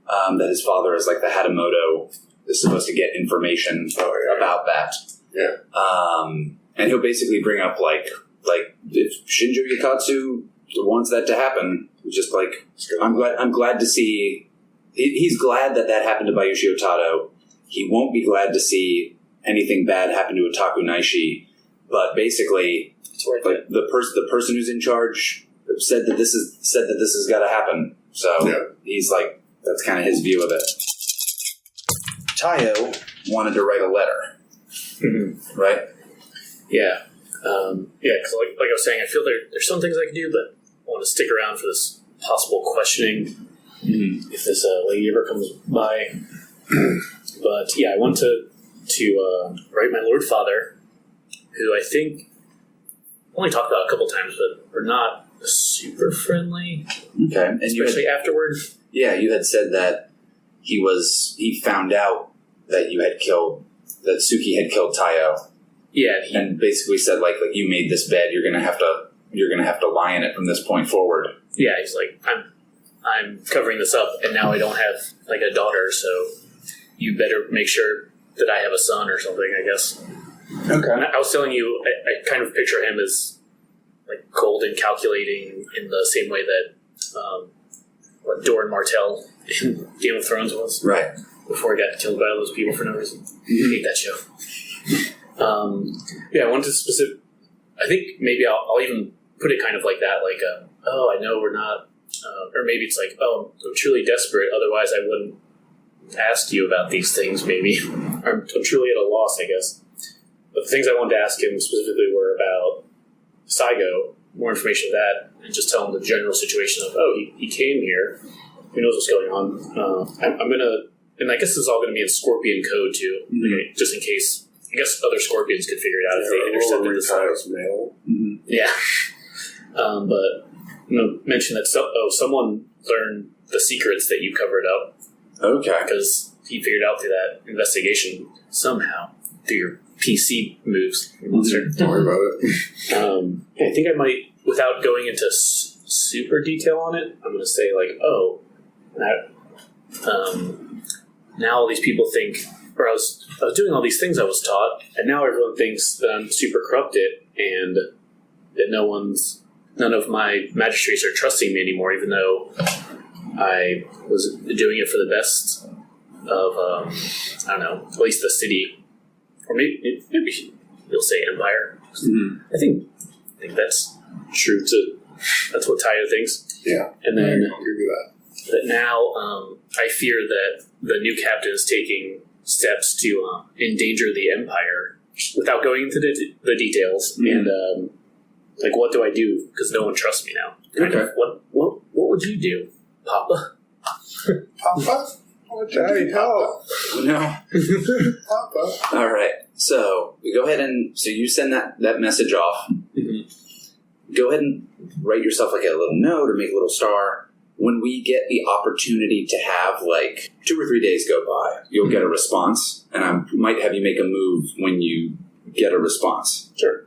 That his father, as like the Hatamoto, is supposed to get information about that.
Yeah.
And he'll basically bring up like if Shinjo Yukatsu wants that to happen, just like I'm glad to see. He's glad that happened to Bayushi Otato. He won't be glad to see anything bad happen to Otaku Naishi. But basically, like the person who's in charge said that this has got to happen. So he's like, that's kind of his view of it. Taiyo wanted to write a letter, right?
Yeah, because like I was saying, I feel there's some things I can do, but I want to stick around for this possible questioning if this lady ever comes by. But yeah, I want to write my Lord Father, who I think only talked about a couple times, but we're not super friendly.
Okay, and
especially afterward.
Yeah, you had said that he found out that that Suki had killed Taiyo. Yeah, and basically said like you made this bed, you're gonna have to lie in it from this point forward. Yeah, he's like, I'm covering this up, and now I don't have like a daughter, so you better make sure that I have a son or something, I guess. Okay. And I was telling you, I kind of picture him as like cold and calculating in the same way that what Doran Martell in Game of Thrones was. Right. Before he got killed by all those people for no reason. I hate that show. I wanted to specific. I think maybe I'll even put it kind of like that, like, I know we're not, or maybe it's like, I'm truly desperate, otherwise I wouldn't ask you about these things, maybe. I'm truly at a loss, I guess. But the things I wanted to ask him specifically were about Saigo, more information of that, and just tell him the general situation of, he came here, who knows what's going on. I'm going to, and I guess this is all going to be in Scorpion code too, okay, just in case. I guess other Scorpions could figure it out if they intercepted this. Mail. Yeah. But mention that someone learned the secrets that you covered up. Okay. Because he figured out through that investigation somehow through your PC moves.
Don't worry about it.
I think I might, without going into super detail on it, I'm going to say like, now all these people think, or I was doing all these things I was taught, and now everyone thinks that I'm super corrupted and that none of my magistrates are trusting me anymore, even though I was doing it for the best of, I don't know, at least the city, or maybe you'll say empire. I think that's true that's what Taiyo thinks. Yeah, and then I'll give you that now I fear that the new captain is taking steps to endanger the empire without going into the details. And like, what do I do? Because no one trusts me now. What would you do, Papa?
Papa? Daddy, help!
No.
Papa.
All right. So we go ahead and you send that message off. go ahead and write yourself like a little note or make a little star. When we get the opportunity to have like 2 or 3 days go by, you'll get a response, and I might have you make a move when you get a response.
Sure.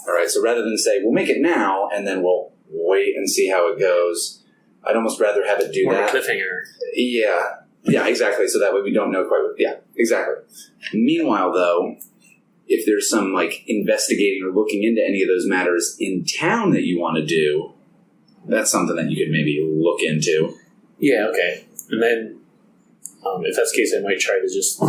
All right, so rather than say, we'll make it now, and then we'll wait and see how it goes, I'd almost rather have it do
More
that.
of a cliffhanger.
Yeah, exactly, so that way we don't know quite what... Yeah, exactly. Meanwhile, though, if there's some, like, investigating or looking into any of those matters in town that you want to do, that's something that you could maybe look into.
Yeah, okay. And then, if that's the case, I might try to just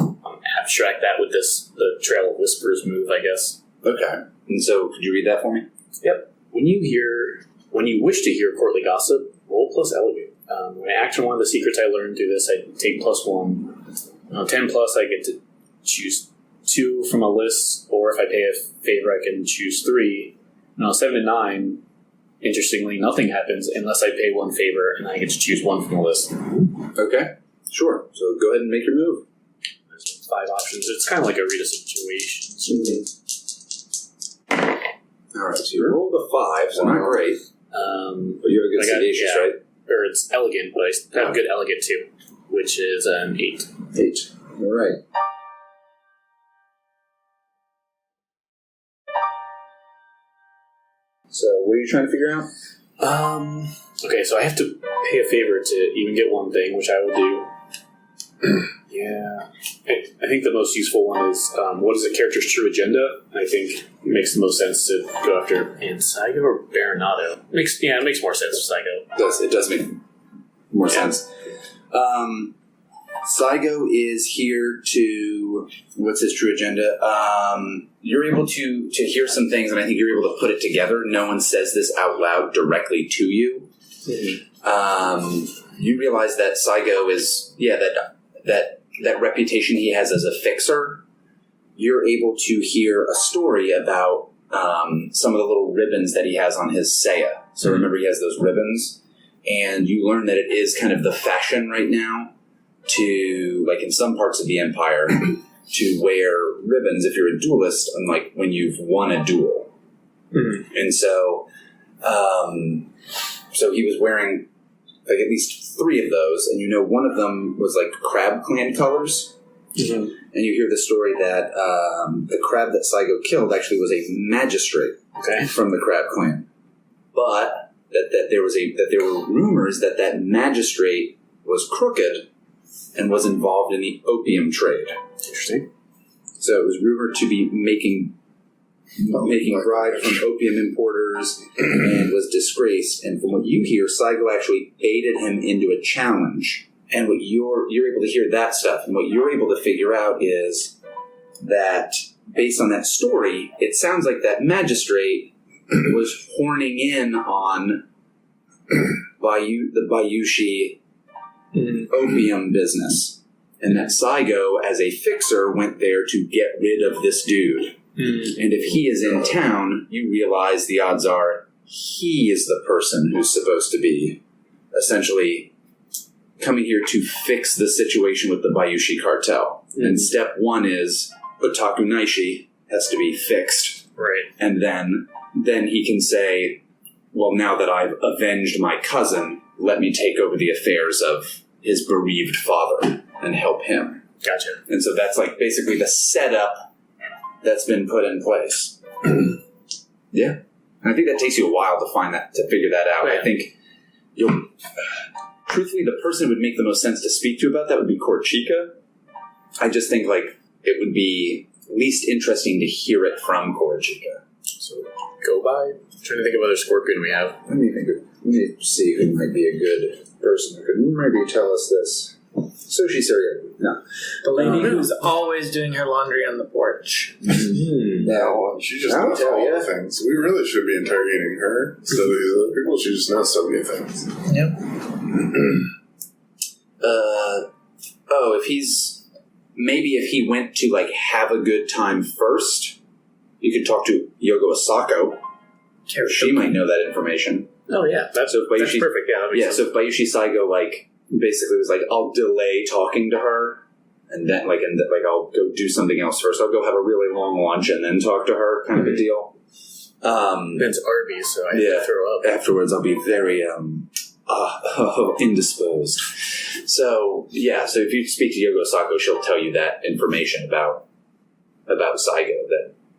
abstract that with the Trail of Whispers move, I guess.
Okay. And so, could you read that for me?
Yep. When you wish to hear courtly gossip, roll plus elegant. When I act on one of the secrets I learned through this, I take +1. 10 plus, I get to choose 2 from a list, or if I pay a favor, I can choose 3. Now, 7 to 9, interestingly, nothing happens unless I pay 1 favor, and I get to choose 1 from the list.
Okay. Sure. So, go ahead and make your move.
There's 5 options. It's kind of like a read a situation.
All right, so you rolled a 5, so not great. But you have a good sagacious, right?
Or it's elegant, but I have a good elegant too, which is an 8.
8. All right. So, what are you trying to figure out?
Okay, so I have to pay a favor to even get one thing, which I will do. Yeah. I think the most useful one is what is the character's true agenda? I think it makes the most sense to go after Saigo or Baronato. It makes more sense for Saigo.
It does make more sense. Saigo is here to... What's his true agenda? You're able to hear some things, and I think you're able to put it together. No one says this out loud directly to you. Mm-hmm. You realize that Saigo is... Yeah, that reputation he has as a fixer. You're able to hear a story about some of the little ribbons that he has on his saya. So remember, he has those ribbons, and you learn that it is kind of the fashion right now to, like in some parts of the Empire, to wear ribbons if you're a duelist, unlike when you've won a duel. Mm-hmm. And so, so he was wearing like at least 3 of those, and you know one of them was like Crab Clan colors. Mm-hmm. And you hear the story that the crab that Saigo killed actually was a magistrate from the Crab Clan, but that there were rumors that magistrate was crooked and was involved in the opium trade.
Interesting.
So it was rumored to be making bribe from opium importers and was disgraced. And from what you hear, Saigo actually baited him into a challenge. And what you're able to hear that stuff, and what you're able to figure out is that based on that story, it sounds like that magistrate was horning in on the Bayushi opium business, and that Saigo, as a fixer, went there to get rid of this dude. And if he is in town, you realize the odds are he is the person who's supposed to be essentially coming here to fix the situation with the Bayushi cartel. And step 1 is Otaku Naishi has to be fixed.
Right.
And then he can say, well, now that I've avenged my cousin, let me take over the affairs of his bereaved father and help him.
Gotcha.
And so that's like basically the setup that's been put in place. Yeah. And I think that takes you a while to figure that out. Right. I think truthfully, the person who would make the most sense to speak to about that would be Korchika. I just think like it would be least interesting to hear it from Korchika.
So go by. I'm trying to think of other Scorpion we have.
Let me see who might be a good person who could maybe tell us this. Sushi Surya. No.
The lady who's always doing her laundry on the porch.
No, she just knows all the things. We really should be interrogating her instead of these other people. She just knows so many things.
Yep.
If he went to like have a good time first, you could talk to Yogo Asako. She might know that information.
Oh yeah, that's perfect. Yeah,
so if Bayushi Saigo like basically was like, I'll delay talking to her, and then I'll go do something else first. I'll go have a really long lunch and then talk to her, kind of a deal.
It's Arby's, so I have to throw up.
Afterwards, I'll be very indisposed. So if you speak to Yogo Sako, she'll tell you that information about Saigo.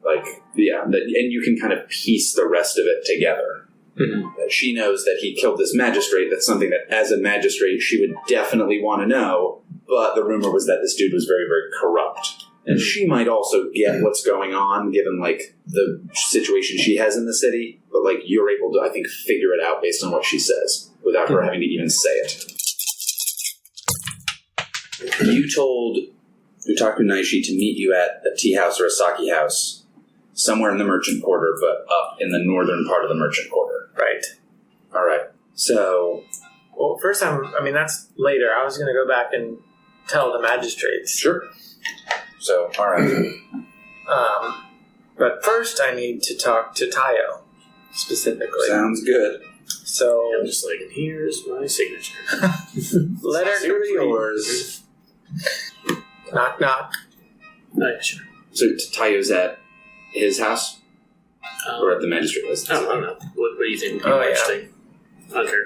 And you can kind of piece the rest of it together.
Mm-hmm.
That she knows that he killed this magistrate. That's something that, as a magistrate, she would definitely want to know. But the rumor was that this dude was very, very corrupt. And she might also get what's going on, given, like, the situation she has in the city. But, like, you're able to, I think, figure it out based on what she says, without her having to even say it. You told Utaku Naishi to meet you at a tea house or a sake house, somewhere in the merchant quarter, but up in the northern part of the merchant quarter.
Right.
All right. So...
Well, first that's later. I was going to go back and tell the magistrates.
Sure. So, all right.
But first I need to talk to Taiyo, specifically.
Sounds good.
So...
I'm just like, here's my signature.
Letter to read.
Yours.
Knock, knock.
Oh, yeah, sure.
So, Taiyo's at his house? Or at the magistrate list?
I don't know. What do you think would be
Oh,
interesting? Okay.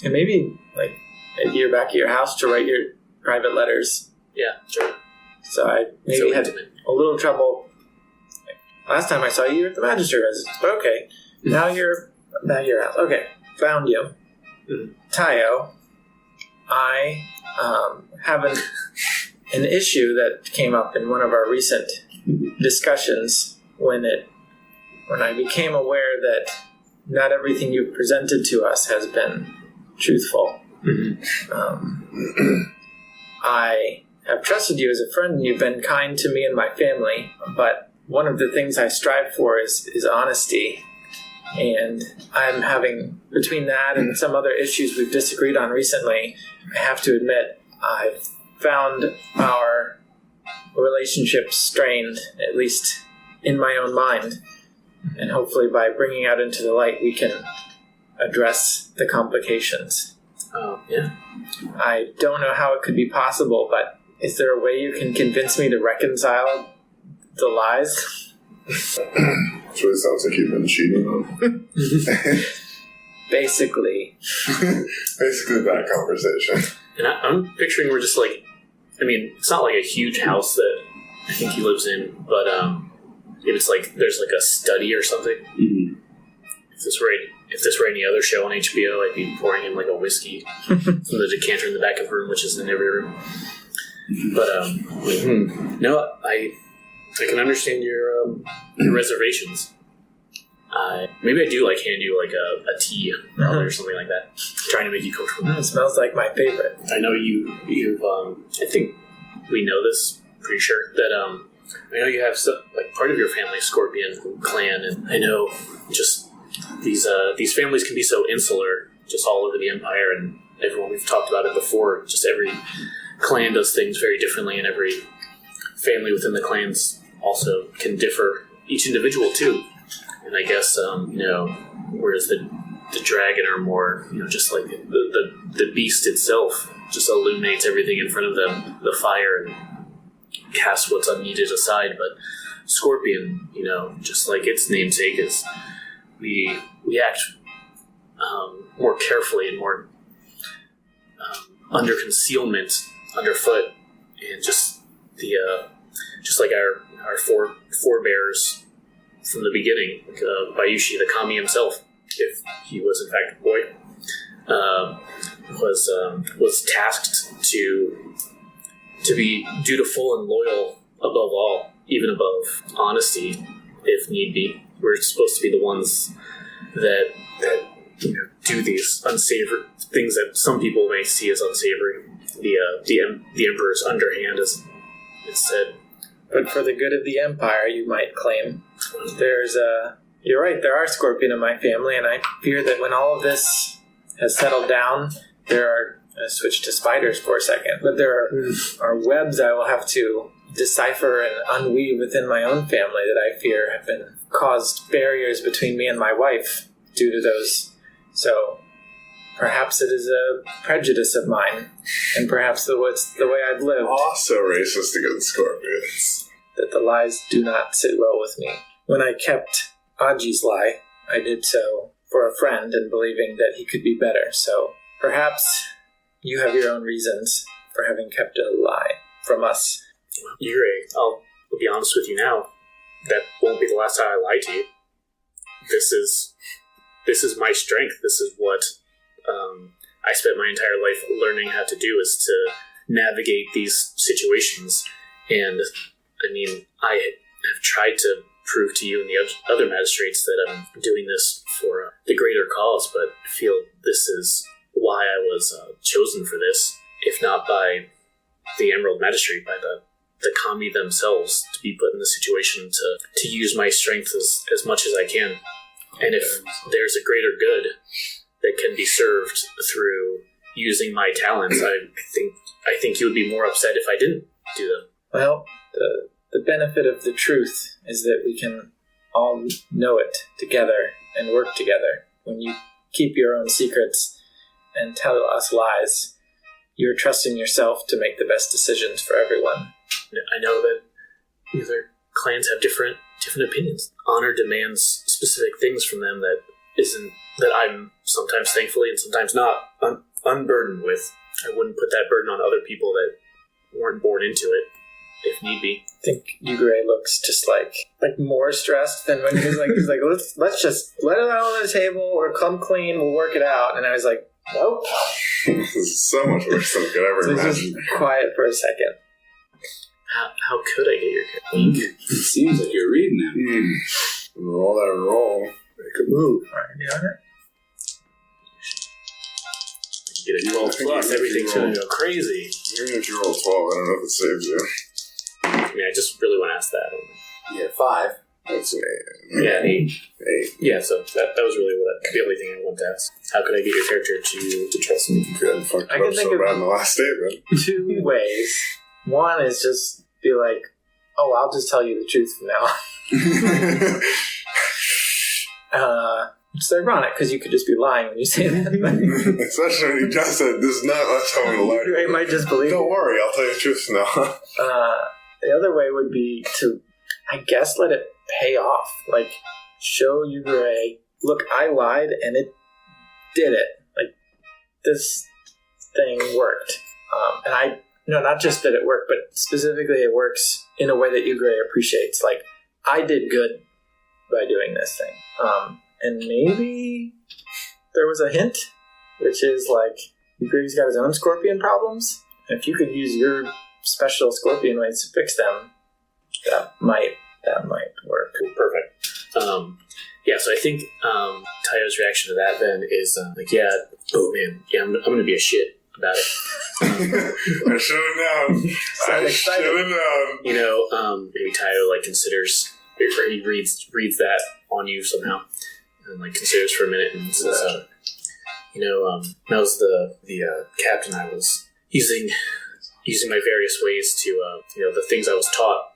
And maybe, like, a year back at your house to write your private letters.
Yeah, sure.
So I maybe had
intimate.
a little trouble. Like, last time I saw you, you were at the magistrate residence, but okay. Now you're at your house. Okay, found you.
Mm-hmm.
Taiyo, I have an issue that came up in one of our recent discussions when I became aware that not everything you've presented to us has been truthful.
Mm-hmm.
I have trusted you as a friend, and you've been kind to me and my family, but one of the things I strive for is honesty. And I'm having, between that and some other issues we've disagreed on recently, I have to admit, I've found our relationship strained, at least in my own mind. And hopefully by bringing out into the light, we can address the complications.
Oh, yeah.
I don't know how it could be possible, but is there a way you can convince me to reconcile the lies?
That's what it sounds like you've been cheating on.
Basically.
Basically that conversation.
And I'm picturing we're just like, it's not like a huge house that I think he lives in, but if it's like there's like a study or something.
Mm-hmm.
If this were any other show on HBO, I'd be pouring him like a whiskey from the decanter in the back of the room, which is in every room. But no, I can understand your reservations. Maybe I do like hand you like a tea or something like that, trying to make you comfortable.
It smells like my favorite.
I know you've I think we know this, pretty sure, that I know you have like part of your family Scorpion clan, and I know just these families can be so insular, just all over the empire, and everyone, we've talked about it before, just every clan does things very differently, and every family within the clans also can differ, each individual too. And I guess whereas the dragon are more, just like the beast itself just illuminates everything in front of them, the fire, and casts what's unneeded aside. But Scorpion, just like its namesake is, we act more carefully and more under concealment, underfoot, and just like our forebears from the beginning, like Bayushi, the kami himself, if he was in fact a boy, was tasked to be dutiful and loyal above all, even above honesty, if need be. We're supposed to be the ones that do these unsavory things that some people may see as unsavory. The Emperor's underhand, as it's said.
But for the good of the Empire, you might claim. You're right, there are Scorpion in my family, and I fear that when all of this has settled down, there are, switch to spiders for a second, but there are webs I will have to decipher and unweave within my own family that I fear have been caused barriers between me and my wife due to those. So perhaps it is a prejudice of mine, and perhaps it's the way I've lived.
Also racist against Scorpions.
That the lies do not sit well with me. When I kept Aji's lie. I did so for a friend and believing that he could be better. So perhaps you have your own reasons for having kept a lie from us.
Yurei, I'll be honest with you now. That won't be the last time I lie to you. This is my strength. This is what I spent my entire life learning how to do, is to navigate these situations. And I mean, I have tried to prove to you and the other magistrates that I'm doing this for the greater cause, but I feel this is why I was chosen for this, if not by the Emerald Magistrate, by the kami themselves, to be put in the situation to use my strength as much as I can. And if there's a greater good that can be served through using my talents, I think you would be more upset if I didn't do them.
Well, the benefit of the truth is that we can all know it together and work together. When you keep your own secrets and tell us lies, you're trusting yourself to make the best decisions for everyone.
I know that the other clans have different opinions. Honor demands specific things from them that I'm sometimes thankfully and sometimes not unburdened with. I wouldn't put that burden on other people that weren't born into it, if need be.
I think Yugure looks just like more stressed than when he's like let's just let it out on the table or come clean, we'll work it out. And I was like, nope.
This is so much worse than I could ever
So he's
imagine.
just quiet for a second.
How could I get your character?
It seems like you're reading him.
Roll that roll. Make a move.
Alright, you on it?
Get a
You
12
all think
plus,
you
everything's
roll.
going to go crazy.
Even if you roll 12, I don't know if it saves you.
I mean, I just really want to ask that.
Yeah, 5.
That's an 8.
Yeah, 8.
8.
Yeah, so that was really the only thing I wanted to ask. How could I get your character to trust me?
You couldn't fucked
I
it
can
up
think
so
of-
bad in the last statement.
2 ways. One is just be like, oh, I'll just tell you the truth from now on. It's ironic because you could just be lying when you say that.
Especially when he just said, this is not us telling a lie.
You might just believe
Don't
it.
worry, I'll tell you the truth now.
The other way would be to, I guess, let it pay off. Like, show Yugure, look, I lied and it did it. Like, this thing worked. Not just that it worked, but specifically it works in a way that Yugure appreciates. Like, I did good by doing this thing. And maybe there was a hint, which is like, Yugure's got his own scorpion problems. And if you could use your special scorpion ways to fix them, that might work.
Cool, perfect. So I think Taiyo's reaction to that then is I'm going to be a shit about it.
I should have known. I should have known.
Maybe Taiyo considers, or he reads that on you somehow, and considers for a minute and says, that was the captain I was using my various ways to the things I was taught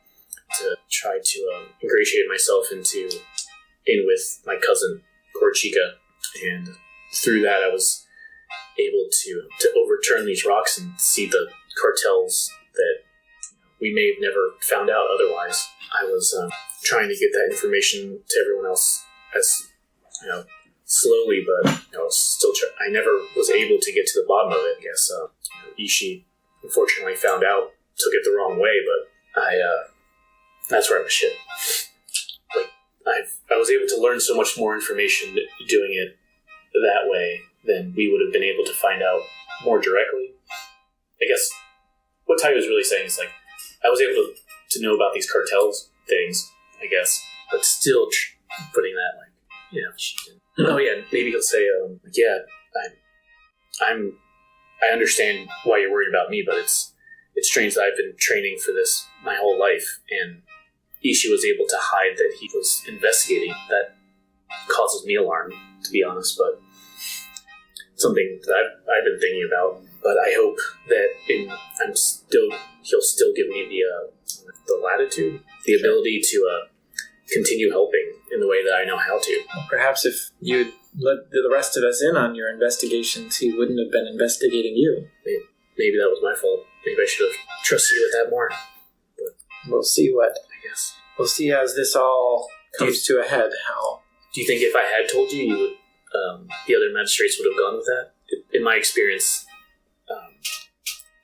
to try to ingratiate myself in with my cousin Korchika, and through that I was able to overturn these rocks and see the cartels that we may have never found out otherwise. I was trying to get that information to everyone else as slowly, but still I never was able to get to the bottom of it. I guess Ishi unfortunately found out, took it the wrong way, but that's where I'm a shit. I was able to learn so much more information doing it that way than we would have been able to find out more directly. I guess what Taiyo was really saying is I was able to know about these cartels things, I guess, but still putting that she didn't. Oh yeah, maybe he'll say, I understand why you're worried about me, but it's strange that I've been training for this my whole life, and Ishi was able to hide that he was investigating. That causes me alarm, to be honest, but something that I've been thinking about. But I hope that he'll still give me the latitude, the ability to continue helping in the way that I know how to.
Well, perhaps if you'd let the rest of us in on your investigations, he wouldn't have been investigating you.
Maybe that was my fault. Maybe I should have trusted you with that more. But
We'll see
I guess.
We'll see as this all comes to a head, how...
Do you think if I had told you, you would, the other magistrates would have gone with that? In my experience,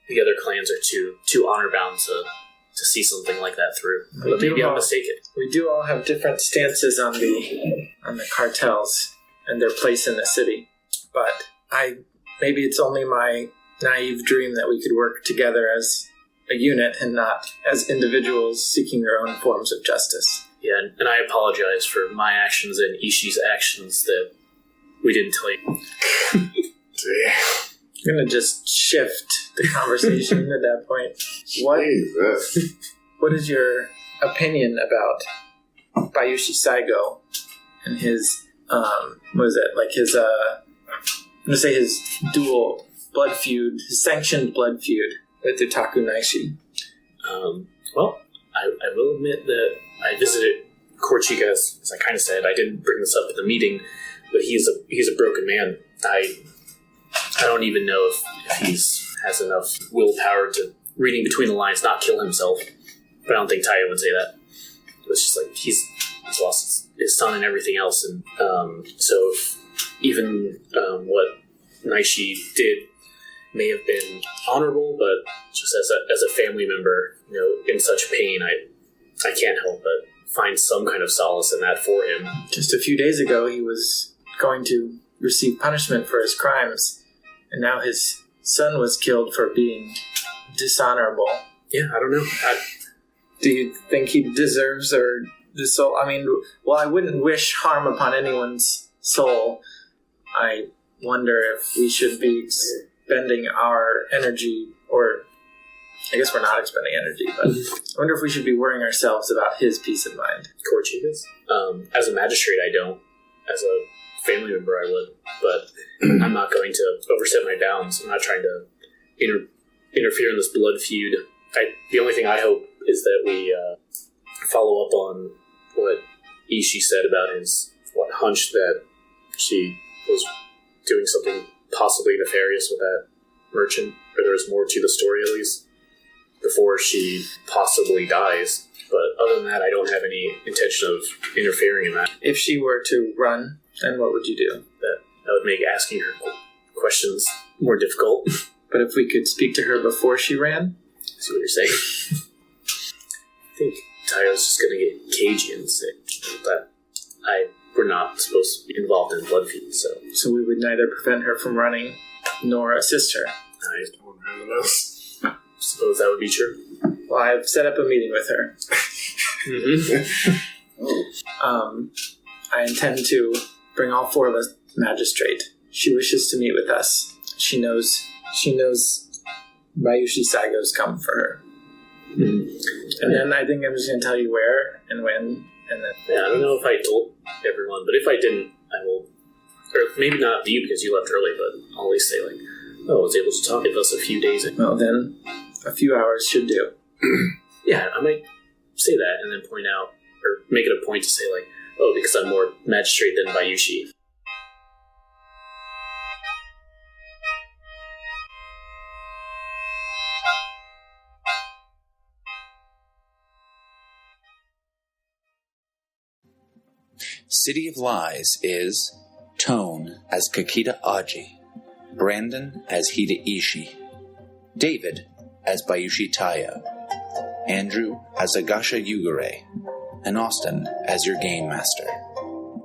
the other clans are too honor-bound to see something like that through. But maybe I'm mistaken.
We do all have different stances on the cartels and their place in the city. But maybe it's only my naive dream that we could work together as a unit and not as individuals seeking their own forms of justice.
Yeah, and I apologize for my actions and Ishi's actions that we didn't tell you.
Damn.
I'm going to just shift the conversation at that point. What is your opinion about Bayushi Saigo and his, I'm going to say his dual blood feud, his sanctioned blood feud with Utaku Naishi?
Well, I will admit that I visited Korchika, as I kind of said. I didn't bring this up at the meeting, but he's a broken man. I don't even know if he's has enough willpower to, reading between the lines, not kill himself. But I don't think Taiyo would say that. It's just like he's lost his son and everything else, and so if even what Naishi did may have been honorable, but just as a family member, in such pain, I can't help but find some kind of solace in that for him.
Just a few days ago, he was going to receive punishment for his crimes, and now his son was killed for being dishonorable.
Yeah, I don't know.
Do you think he deserves the soul? I mean, while I wouldn't wish harm upon anyone's soul, I wonder if we should be expending our energy, or I guess we're not expending energy, but I wonder if we should be worrying ourselves about his peace of mind.
Korchika's? As a magistrate, I don't. As a family member, I would, but I'm not going to overstep my bounds. I'm not trying to interfere in this blood feud. The only thing I hope is that we follow up on what Ishi said about his hunch that she was doing something possibly nefarious with that merchant, or there was more to the story at least, before she possibly dies. But other than that, I don't have any intention of interfering in that.
If she were to run, then what would you do?
That would make asking her questions more difficult.
But if we could speak to her before she ran?
I see what you're saying. I think Taiyo's just going to get cagey and say that we're not supposed to be involved in blood feud, so
we would neither prevent her from running nor assist her.
I suppose that would be true.
Well, I've set up a meeting with her. I intend to bring all four of us to the magistrate. She wishes to meet with us. She knows Bayushi Saigo's come for her. And then I think I'm just going to tell you where and when, and then...
Yeah, I don't know if I told everyone, but if I didn't, I will... Or maybe not you because you left early, but I'll at least say, I was able to talk with us a few days ago.
Well, then, a few hours should do.
Yeah, I might say that and then point out, or make it a point to say, because I'm more magistrate than Bayushi.
City of Lies is Toan as Kakita Aji, Branden as Hida Ishi, David as Bayushi Taiyo, Andrew as Agasha Yugure, and Austin as your Game Master.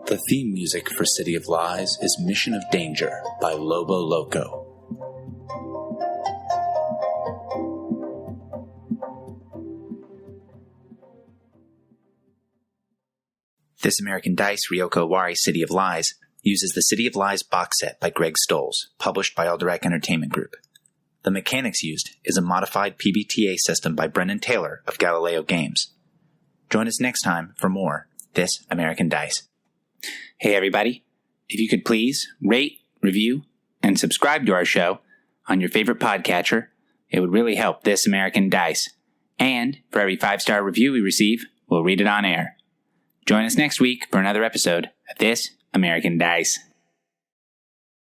The theme music for City of Lies is Mission of Danger by Lobo Loco. This American Dice Ryoko Owari City of Lies uses the City of Lies box set by Greg Stolz, published by Alderac Entertainment Group. The mechanics used is a modified PBTA system by Brendan Taylor of Galileo Games. Join us next time for more This American Dice. Hey everybody, if you could please rate, review, and subscribe to our show on your favorite podcatcher, it would really help This American Dice. And for every 5-star review we receive, we'll read it on air. Join us next week for another episode of This American Dice.